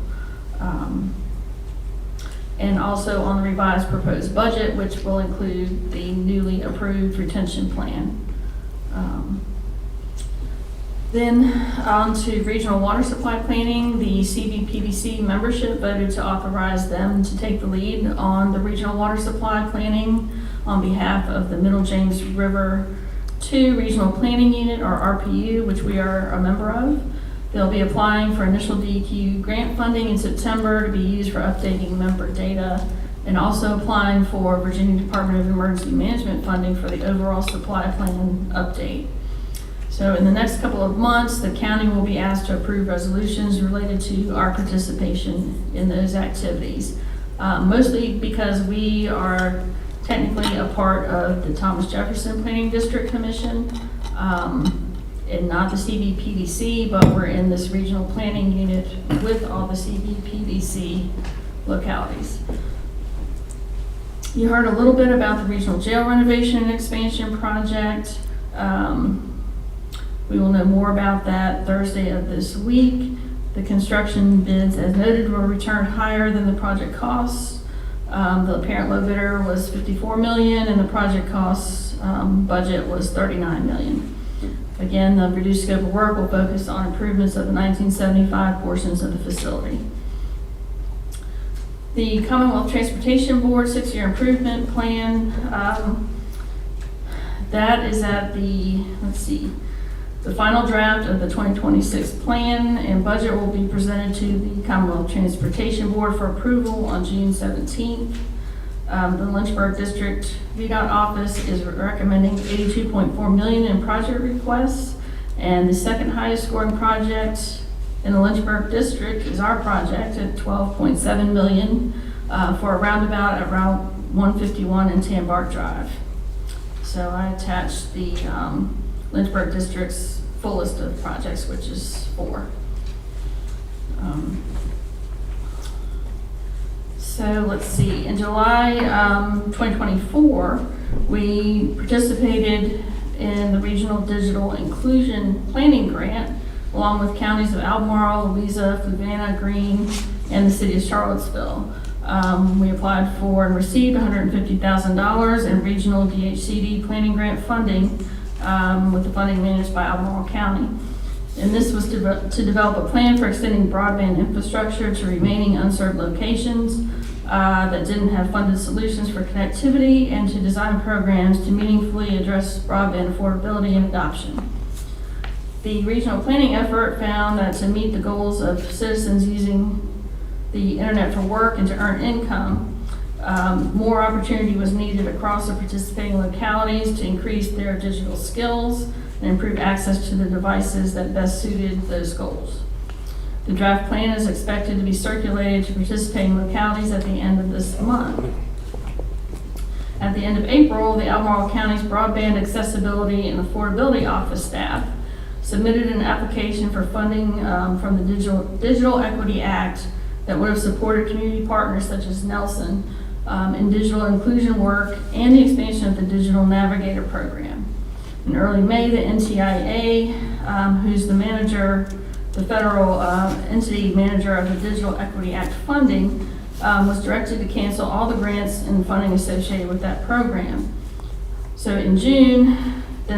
And also on the revised proposed budget, which will include the newly approved retention plan. Then on to regional water supply planning. The CVPDC membership voted to authorize them to take the lead on the regional water supply planning on behalf of the Middle James River 2 Regional Planning Unit, or RPU, which we are a member of. They'll be applying for initial DEQ grant funding in September to be used for updating member data, and also applying for Virginia Department of Emergency Management funding for the overall supply plan update. So in the next couple of months, the county will be asked to approve resolutions related to our participation in those activities. Mostly because we are technically a part of the Thomas Jefferson Planning District Commission, and not the CVPDC, but we're in this regional planning unit with all the CVPDC localities. You heard a little bit about the regional jail renovation and expansion project. We will know more about that Thursday of this week. The construction bids, as noted, were returned higher than the project costs. The apparent low bidder was $54 million, and the project costs budget was $39 million. Again, the reduced scope of work will focus on improvements of the 1975 portions of the facility. The Commonwealth Transportation Board 6-year improvement plan, that is at the, The final draft of the 2026 plan and budget will be presented to the Commonwealth Transportation Board for approval on June 17th. The Lynchburg District VDOT office is recommending $82.4 million in project requests, and the second highest scoring project in the Lynchburg District is our project at $12.7 million for a roundabout at Route 151 and Tambark Drive. So I attached the Lynchburg District's full list of projects, which is 4. So let's see, in July 2024, we participated in the Regional Digital Inclusion Planning Grant, along with counties of Albemarle, Louisa, Fluvanna, Greene, and the city of Charlottesville. We applied for and received $150,000 in regional DHCD planning grant funding, with the funding managed by Albemarle County. And this was to develop a plan for extending broadband infrastructure to remaining unserved locations that didn't have funded solutions for connectivity, and to design programs to meaningfully address broadband affordability and adoption. The regional planning effort found that to meet the goals of citizens using the internet for work and to earn income, more opportunity was needed across the participating localities to increase their digital skills and improve access to the devices that best suited those goals. The draft plan is expected to be circulated to participating localities at the end of this month. At the end of April, the Albemarle County's Broadband Accessibility and Affordability Office staff submitted an application for funding from the Digital Equity Act that would have supported community partners such as Nelson in digital inclusion work and the expansion of the Digital Navigator program. In early May, the NTIA, who's the federal entity manager of the Digital Equity Act funding, was directed to cancel all the grants and funding associated with that program. So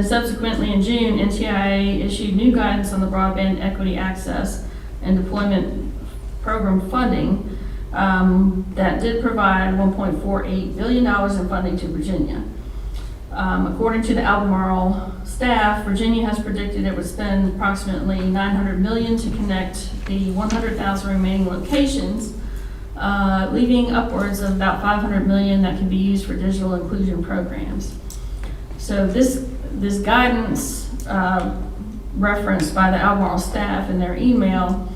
subsequently in June, NTIA issued new guidance on the broadband equity access and deployment program funding that did provide $1.48 billion in funding to Virginia. According to the Albemarle staff, Virginia has predicted it would spend approximately $900 million to connect the 100,000 remaining locations, leaving upwards of about $500 million that can be used for digital inclusion programs. So this guidance referenced by the Albemarle staff in their email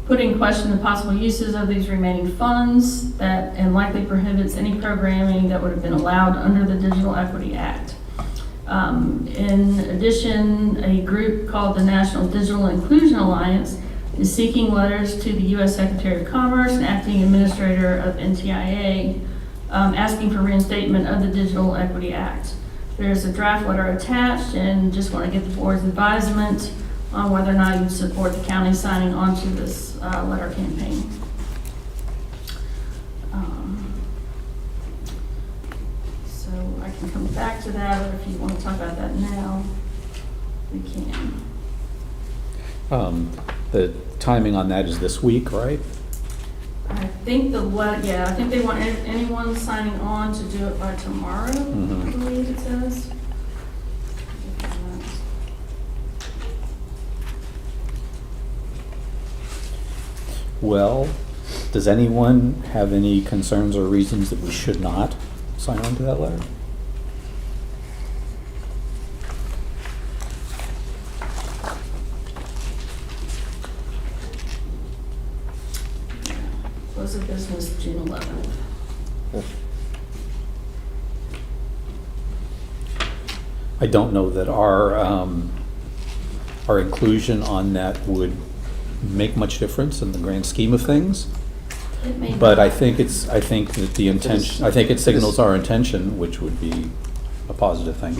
put in question the possible uses of these remaining funds and likely prohibits any programming that would have been allowed under the Digital Equity Act. In addition, a group called the National Digital Inclusion Alliance is seeking letters to the U.S. Secretary of Commerce and Acting Administrator of NTIA asking for reinstatement of the Digital Equity Act. There's a draft letter attached, and just want to get the board's advisement on whether or not you support the county signing on to this letter campaign. So I can come back to that, or if you want to talk about that now, we can. The timing on that is this week, right? I think I think they want anyone signing on to do it by tomorrow, I believe it says. Well, does anyone have any concerns or reasons that we should not sign on to that letter? Close of business June 11th. I don't know that our inclusion on that would make much difference in the grand scheme of things. It may But not. I think that the intention, I think it signals our intention, which would be a positive thing.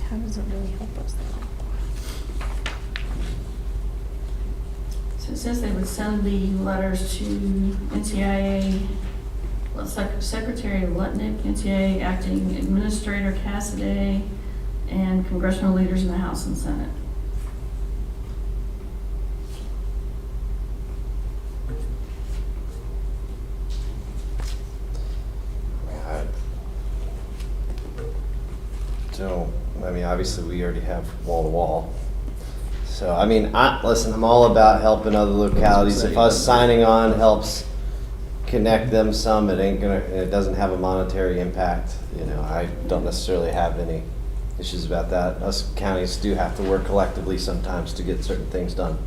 How does it really help us though? So it says they would send the letters to NTIA, Secretary Lutnick, NTIA Acting Administrator Cassidy, and congressional leaders in the House and Senate. I don't I mean, obviously, we already have wall-to-wall. So, I mean, listen, I'm all about helping other localities. If us signing on helps connect them some, it doesn't have a monetary impact. You know, I don't necessarily have any issues about that. Us counties do have to work collectively sometimes to get certain things done.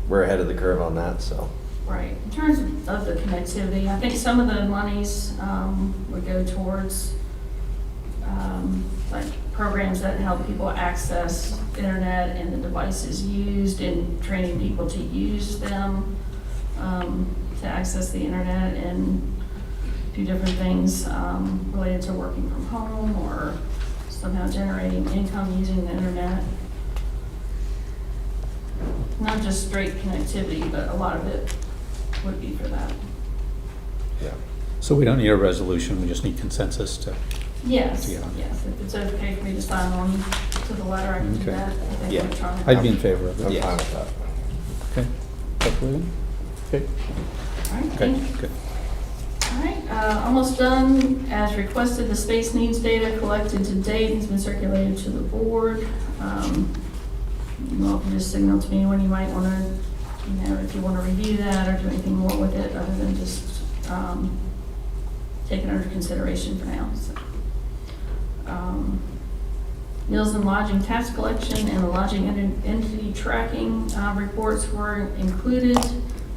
We're ahead of the curve on that, so. Right. In terms of the connectivity, I think some of the monies would go towards like programs that help people access internet and the devices used, and training people to use them, to access the internet and do different things related to working from home or somehow generating income using the internet. Not just straight connectivity, but a lot of it would be for that. Yeah. So we don't need a resolution, we just need consensus to, Yes, Yeah. yes, if it's okay for me to sign on to the letter, I can do Okay. that. I think Yeah. electronically. I'd be in favor of I'm it. fine with that. Okay. Hopefully. Okay, All right, okay, thank you. good. All right, almost done. As requested, the space needs data collected to date has been circulated to the board. You all can just signal to me when you might want to, if you want to review that or do anything more with it other than just take it under consideration for now. So, meals and lodging tax collection and the lodging entity tracking reports were included.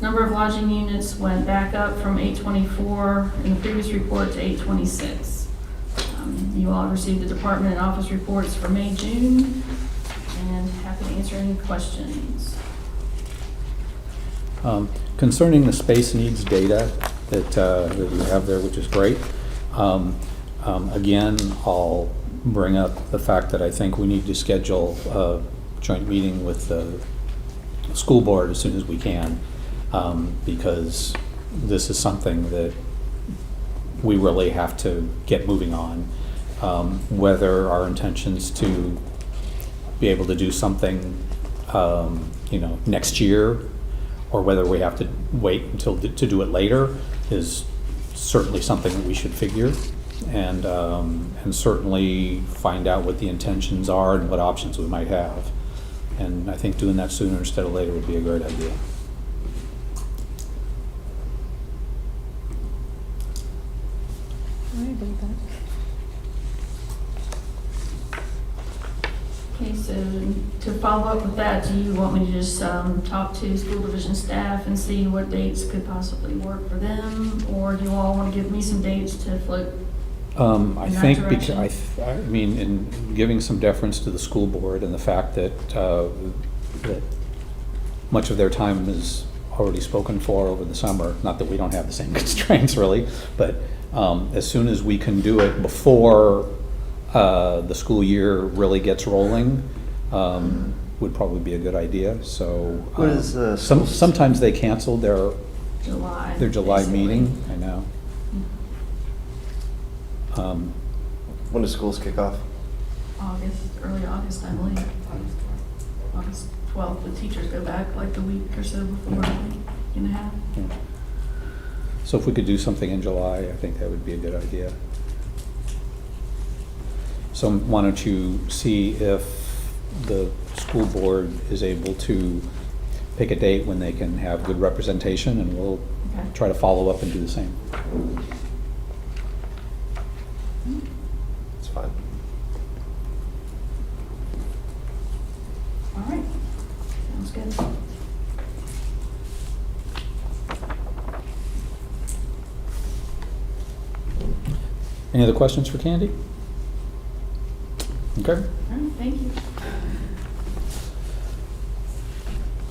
Number of lodging units went back up from 824 in the previous report to 826. You all received the department and office reports for May, June, and happy to answer any questions. Concerning the space needs data that you have there, which is great, again, I'll bring up the fact that I think we need to schedule a joint meeting with the school board as soon as we can, because this is something that we really have to get moving on. Whether our intentions to be able to do something, next year, or whether we have to wait until to do it later, is certainly something that we should figure, and certainly find out what the intentions are and what options we might have. And I think doing that sooner instead of later would be a great idea. I agree with that. Okay, so to follow up with that, do you want me to just talk to school division staff and see what dates could possibly work for them? Or do you all want to give me some dates to float? I In that think direction? I mean, in giving some deference to the school board and the fact that that much of their time is already spoken for over the summer, not that we don't have the same constraints really, but as soon as we can do it before the school year really gets rolling, would probably be a good idea. So What is the sometimes they canceled their July. July basically. meeting, I know. When do schools kick off? August, early August, I believe. August 12th, the teachers go back like the week or so before, week and a half. Yeah. So if we could do something in July, I think that would be a good idea. So why don't you see if the school board is able to pick a date when they can have good representation, and we'll Okay. try to follow up and do the same. It's fine. All right, sounds good. Any other questions for Candy? Okay. All right, thank you.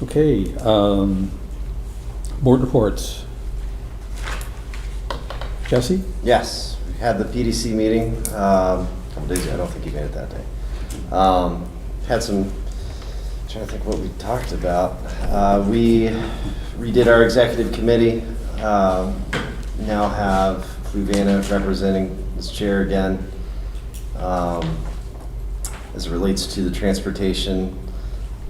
Okay, board reports. Jesse? Yes, we had the PDC meeting a couple days ago. I don't think you made it that day. Had some, trying to think what we talked about. We redid our executive committee. Now have Fluvanna representing this chair again. As it relates to the transportation,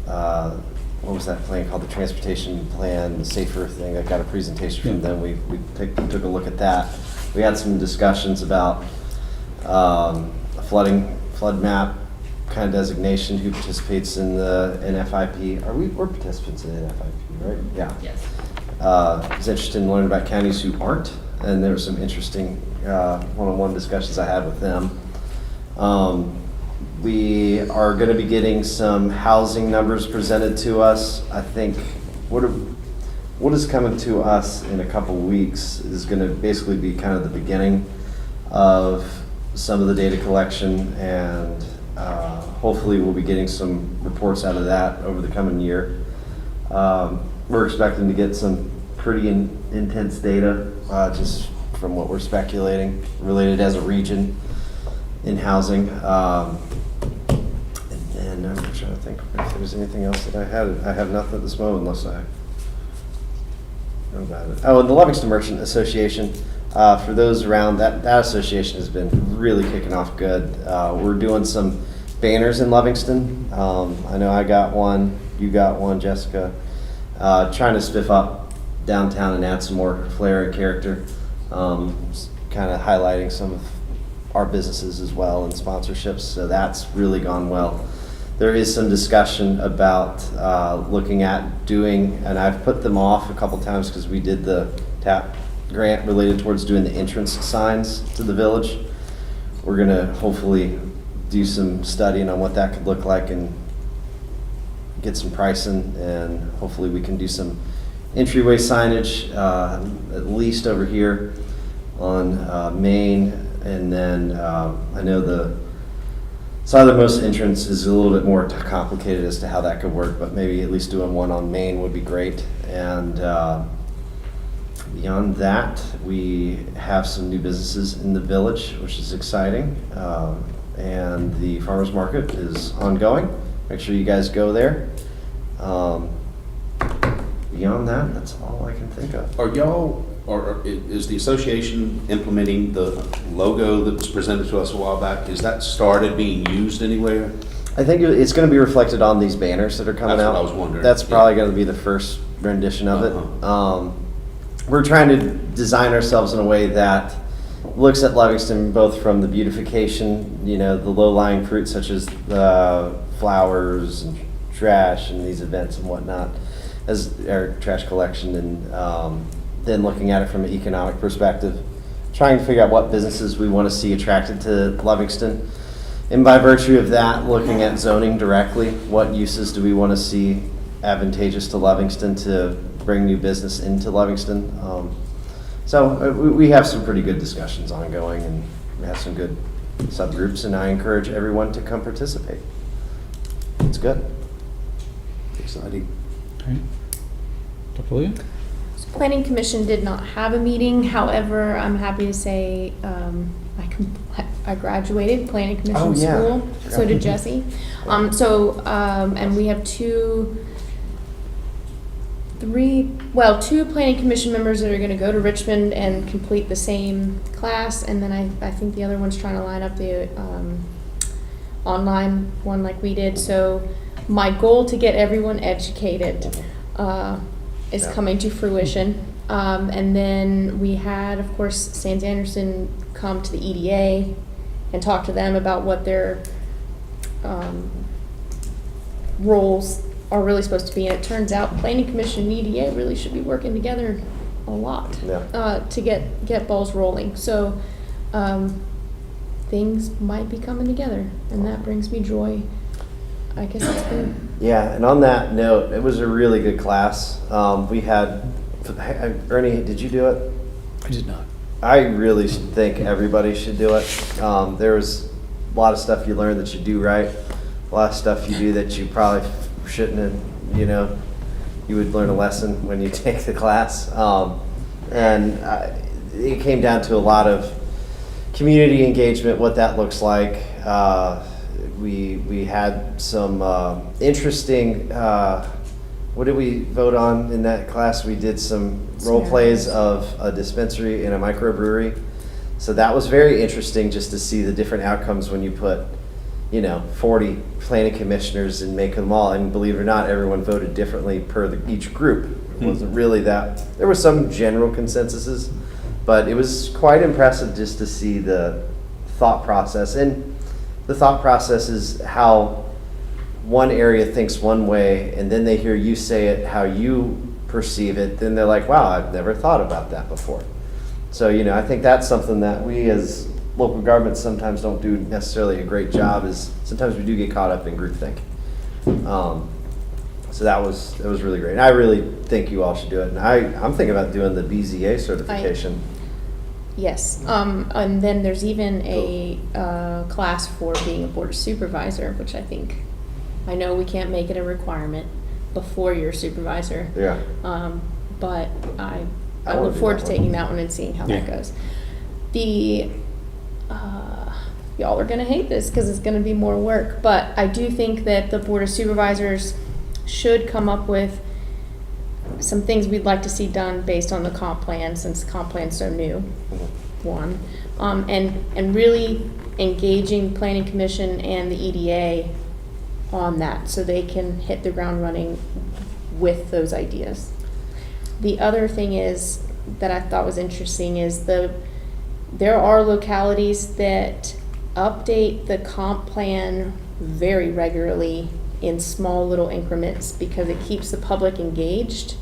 what was that plan called? The transportation plan, the safer thing. I got a presentation from them. We took a look at that. We had some discussions about flooding flood map kind of designation who participates in the NFIP. We're participants in NFIP, right? Yeah. Yes. Was interested in learning about counties who aren't, and there were some interesting one-on-one discussions I had with them. We are going to be getting some housing numbers presented to us. I think what is coming to us in a couple weeks is going to basically be kind of the beginning of some of the data collection, and hopefully we'll be getting some reports out of that over the coming year. We're expecting to get some pretty intense data, just from what we're speculating, related as a region in housing. And I'm trying to think if there's anything else that I had. I have nothing at this moment unless I know about it. Oh, and the Livingston Merchant Association, for those around, that association has been really kicking off good. We're doing some banners in Livingston. I know I got one, you got one, Jessica. Trying to spiff up downtown and add some more flair and character. Kind of highlighting some of our businesses as well and sponsorships, so that's really gone well. There is some discussion about looking at doing, and I've put them off a couple times because we did the TAP grant related towards doing the entrance signs to the village. We're gonna hopefully do some studying on what that could look like and get some pricing, and hopefully we can do some entryway signage, at least over here on Main, and then I know the southernmost entrance is a little bit more complicated as to how that could work, but maybe at least doing one on Main would be great. And beyond that, we have some new businesses in the village, which is exciting. And the farmers market is ongoing. Make sure you guys go there. Beyond that, that's all I can think of. Are y'all, or is the association implementing the logo that was presented to us a while back? Is that started being used anywhere? I think it's going to be reflected on these banners that are coming That's out. what I was wondering. That's Yeah. probably going to be the first rendition of it. We're trying to design ourselves in a way that looks at Livingston both from the beautification, the low-lying fruit such as the flowers and trash and these events and whatnot, as our trash collection, and then looking at it from an economic perspective, trying to figure out what businesses we want to see attracted to Livingston. And by virtue of that, looking at zoning directly, what uses do we want to see advantageous to Livingston to bring new business into Livingston? So we have some pretty good discussions ongoing, and we have some good subgroups, and I encourage everyone to come participate. It's good. Exciting. Okay. Dr. Leah? Planning Commission did not have a meeting. However, I'm happy to say I graduated Planning Commission Oh, yeah. school. So did Jesse. And we have two Planning Commission members that are going to go to Richmond and complete the same class, and then I think the other one's trying to line up the online one like we did. So my goal to get everyone educated is coming to fruition. And then we had, of course, Sands Anderson come to the EDA and talk to them about what their roles are really supposed to be. And it turns out Planning Commission and EDA really should be working together a lot to get balls rolling. So things might be coming together, and that brings me joy. I guess it's good. Yeah, and on that note, it was a really good class. We had, Ernie, did you do it? I did not. I really think everybody should do it. There was a lot of stuff you learned that you do right, a lot of stuff you do that you probably shouldn't have, you would learn a lesson when you take the class. And it came down to a lot of community engagement, what that looks like. We had some interesting, what did we vote on in that class? We did some role plays of a dispensary and a microbrewery. So that was very interesting just to see the different outcomes when you put, 40 planning commissioners and make them all. And believe it or not, everyone voted differently per each group. It wasn't really that. There were some general consensuses, but it was quite impressive just to see the thought process. And the thought process is how one area thinks one way, and then they hear you say it how you perceive it, then they're like, wow, I've never thought about that before. So, I think that's something that we as local governments sometimes don't do necessarily a great job, is sometimes we do get caught up in groupthink. So that was really great. And I really think you all should do it. And I'm thinking about doing the BZA certification. Yes, and then there's even a class for being a board of supervisor, which I know we can't make it a requirement before you're a supervisor. Yeah. But I wanna look do forward that to one. taking that one and seeing how that Yeah. goes. Y'all are gonna hate this because it's gonna be more work, but I do think that the board of supervisors should come up with some things we'd like to see done based on the comp plan, since the comp plan's so new, one. And really engaging planning commission and the EDA on that, so they can hit the ground running with those ideas. The other thing is, that I thought was interesting, is there are localities that update the comp plan very regularly in small little increments, because it keeps the public engaged.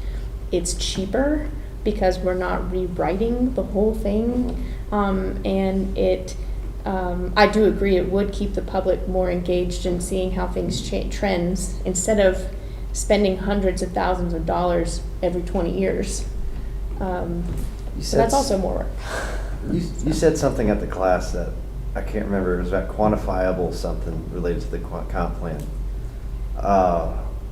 It's cheaper because we're not rewriting the whole thing. And I do agree, it would keep the public more engaged in seeing how things trends, instead of spending hundreds of thousands of dollars every 20 years. So that's also more work. You said something at the class that I can't remember. It was about quantifiable something related to the comp plan.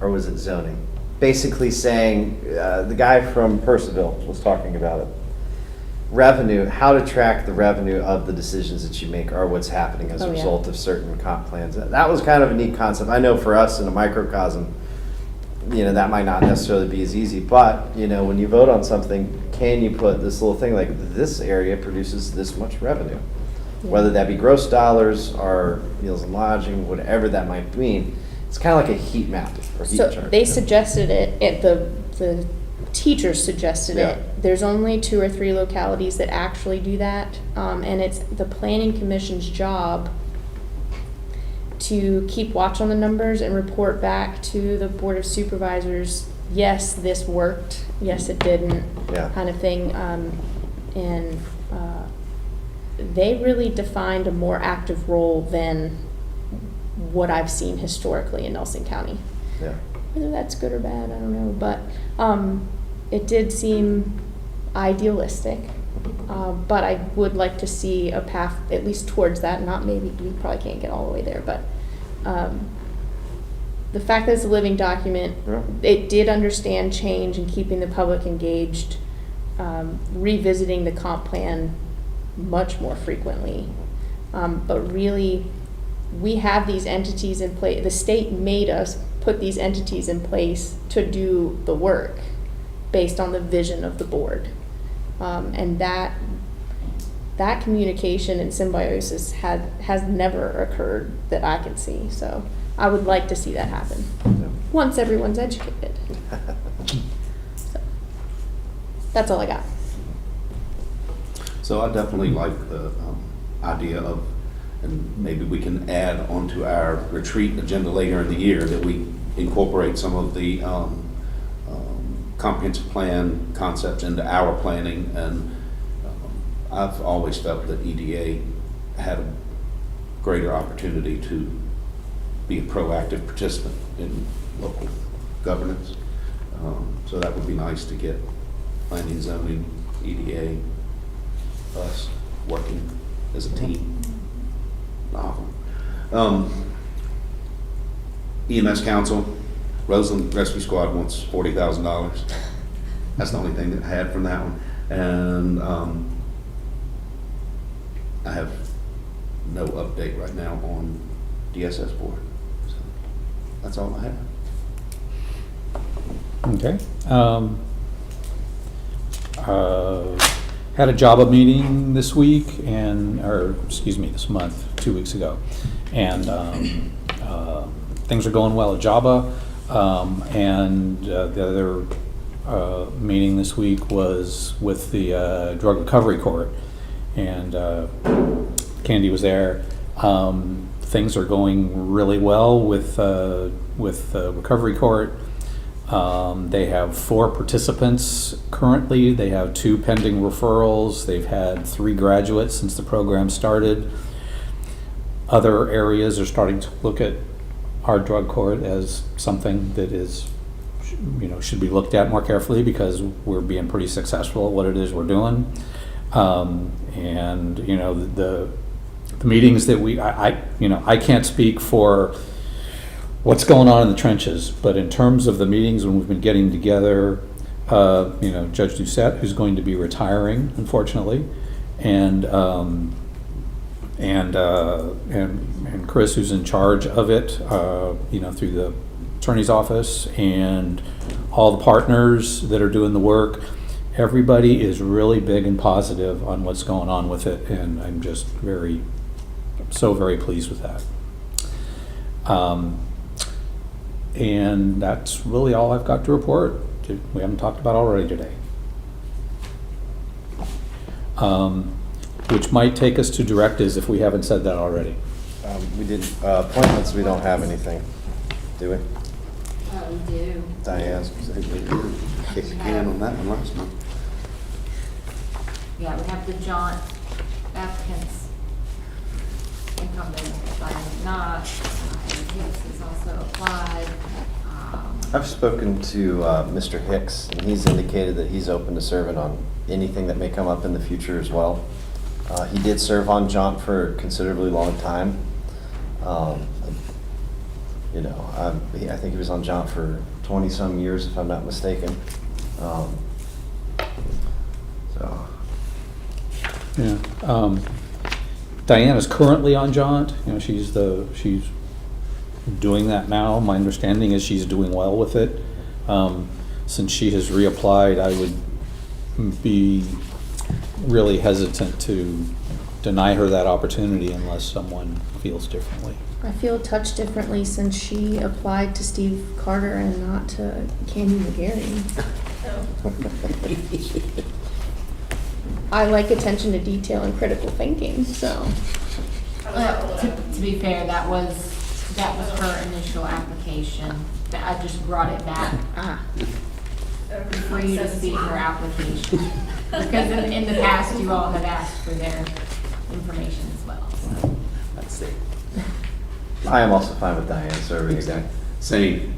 Or was it zoning? Basically saying, the guy from Percival was talking about it. Revenue, how to track the revenue of the decisions that you make, or what's happening as a Oh, yeah. result of certain comp plans. That was kind of a neat concept. I know for us in a microcosm, that might not necessarily be as easy, but, when you vote on something, can you put this little thing like, this area produces this much revenue? Whether that be gross dollars or meals and lodging, whatever that might mean. It's kind of like a heat map or heat So chart. they suggested it, the teachers suggested Yeah. it. There's only 2 or 3 localities that actually do that. And it's the planning commission's job to keep watch on the numbers and report back to the board of supervisors, yes, this worked, yes, it didn't, Yeah. kind of thing. They really defined a more active role than what I've seen historically in Nelson County. Yeah. Whether that's good or bad, I don't know, but it did seem idealistic. But I would like to see a path at least towards that, not maybe, we probably can't get all the way there, but the fact that it's a living document, Yeah. it did understand change and keeping the public engaged, revisiting the comp plan much more frequently. But really, we have these entities in place. The state made us put these entities in place to do the work based on the vision of the board. And that communication and symbiosis has never occurred that I can see. So I would like to see that happen once everyone's educated. So, that's all I got. So I definitely like the idea of, and maybe we can add onto our retreat agenda later in the year, that we incorporate some of the comprehensive plan concepts into our planning. And I've always felt that EDA had a greater opportunity to be a proactive participant in local governance. So that would be nice to get planning, zoning, EDA, us working as a team. Novel. EMS Council, Roseland Rescue Squad wants $40,000. That's the only thing that I had from that one. And I have no update right now on DSS board. So that's all I have. Okay. Had a JABA meeting this week this month, 2 weeks ago. And things are going well at JABA. And the other meeting this week was with the Drug Recovery Court. And Candy was there. things are going really well with Recovery Court. They have 4 participants currently. They have 2 pending referrals. They've had 3 graduates since the program started. Other areas are starting to look at our drug court as something that is, should be looked at more carefully because we're being pretty successful at what it is we're doing. And the meetings that I can't speak for what's going on in the trenches, but in terms of the meetings when we've been getting together, Judge Doucette, who's going to be retiring, unfortunately, and Chris, who's in charge of it, through the attorney's office, and all the partners that are doing the work. Everybody is really big and positive on what's going on with it, and I'm just very pleased with that. And that's really all I've got to report. We haven't talked about already today. Which might take us to directives if we haven't said that already. We did appointments, we don't have anything, do we? We do. Diane? Kicked the can on that one last month. Yeah, we have the jaunt applicants. Incumbent, but not. Hicks has also applied. I've spoken to Mr. Hicks, and he's indicated that he's open to serving on anything that may come up in the future as well. He did serve on jaunt for a considerably long time. I think he was on jaunt for 20-some years, if I'm not mistaken. Yeah. Diana's currently on jaunt. She's doing that now. My understanding is she's doing well with it. Since she has reapplied, I would be really hesitant to deny her that opportunity unless someone feels differently. I feel a touch differently since she applied to Steve Carter and not to Candy McGarry. I like attention to detail and critical thinking, so. To be fair, that was her initial application. I just brought it back for you to see her application. Because in the past, you all have asked for their information as well. So. Let's see. I am also fine with Diane serving again. Same.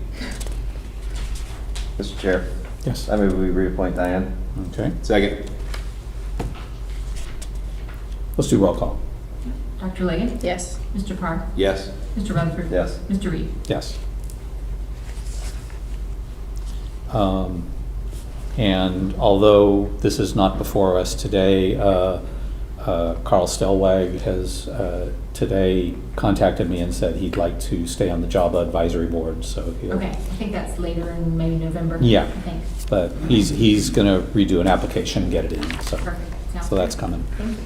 Mr. Chair, Yes. I move we reappoint Diane. Okay. Second. Let's do roll call. Dr. Leggett? Yes. Mr. Parr? Yes. Mr. Rutherford? Yes. Mr. Reed? Yes. And although this is not before us today, Carl Stellwag has today contacted me and said he'd like to stay on the Job Advisory Board. So he'll, Okay, I think that's later in maybe November. Yeah. I think. but he's going to redo an application and get it in. So Perfect. Sounds so that's good. coming. Thank you.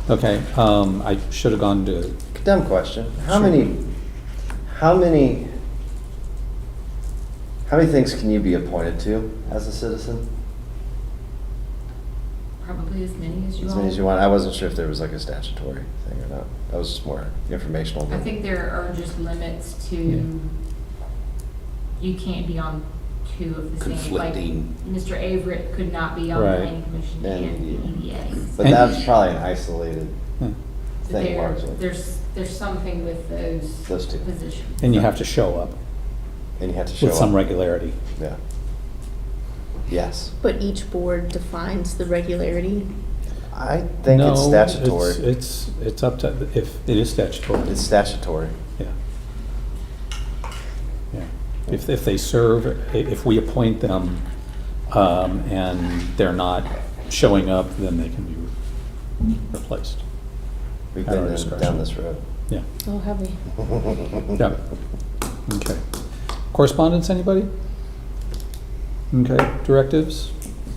Okay. I should have gone to. Dumb question. How Sure. many things can you be appointed to as a citizen? Probably as many as you As all. many as you want. I wasn't sure if there was like a statutory thing or not. That was just more informational. I think there are just limits to, you can't be on 2 of the same. Like Conflicting. Mr. Averett could not be on Right. the planning commission And- and the EDA. But And- that's probably an isolated Hmm. thing largely. There's something with Those two. positions. And you have to show up And you have to show with some up. regularity. Yeah. Yes. But each board defines the regularity. I think it's statutory. It's up to, if it is statutory. It's statutory. Yeah. Yeah. If they serve, if we appoint them, and they're not showing up, then they can be replaced. We've At our been discretion. down this road. Yeah. Oh, have we? Yeah. Okay. Correspondence, anybody? Okay. Directives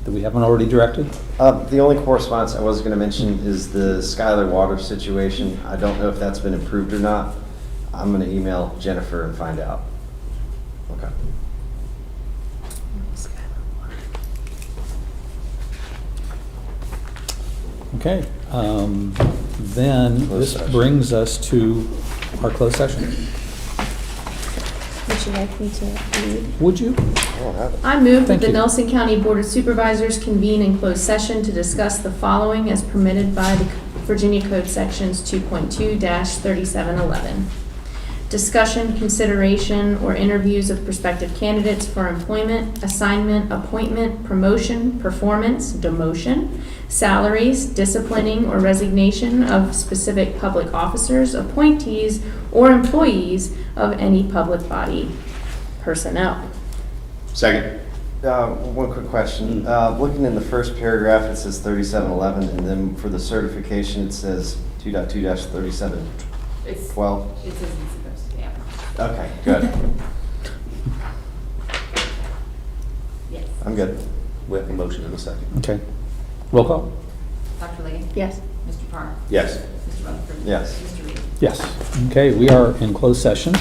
that we haven't already directed? The only correspondence I was going to mention is the Skylar water situation. I don't know if that's been improved or not. I'm going to email Jennifer and find out. Okay. Okay. then Closed this session. brings us to our closed session. Would you like me to read? Would you? I don't have it. I move that Thank the you. Nelson County Board of Supervisors convene in closed session to discuss the following as permitted by the Virginia Code Sections 2.2-3711. Discussion, consideration, or interviews of prospective candidates for employment, assignment, appointment, promotion, performance, demotion, salaries, disciplining, or resignation of specific public officers, appointees, or employees of any public body personnel. Second. One quick question. Looking in the first paragraph, it says 3711, and then for the certification, it says 2.2-3712. It says it's supposed to, yeah. Okay, good. Yes. I'm good. We have a motion in a second. Okay. Roll call? Dr. Lee? Yes. Mr. Parr? Yes. Mr. Rutherford? Yes. Mr. Reed? Yes. Okay, we are in closed session.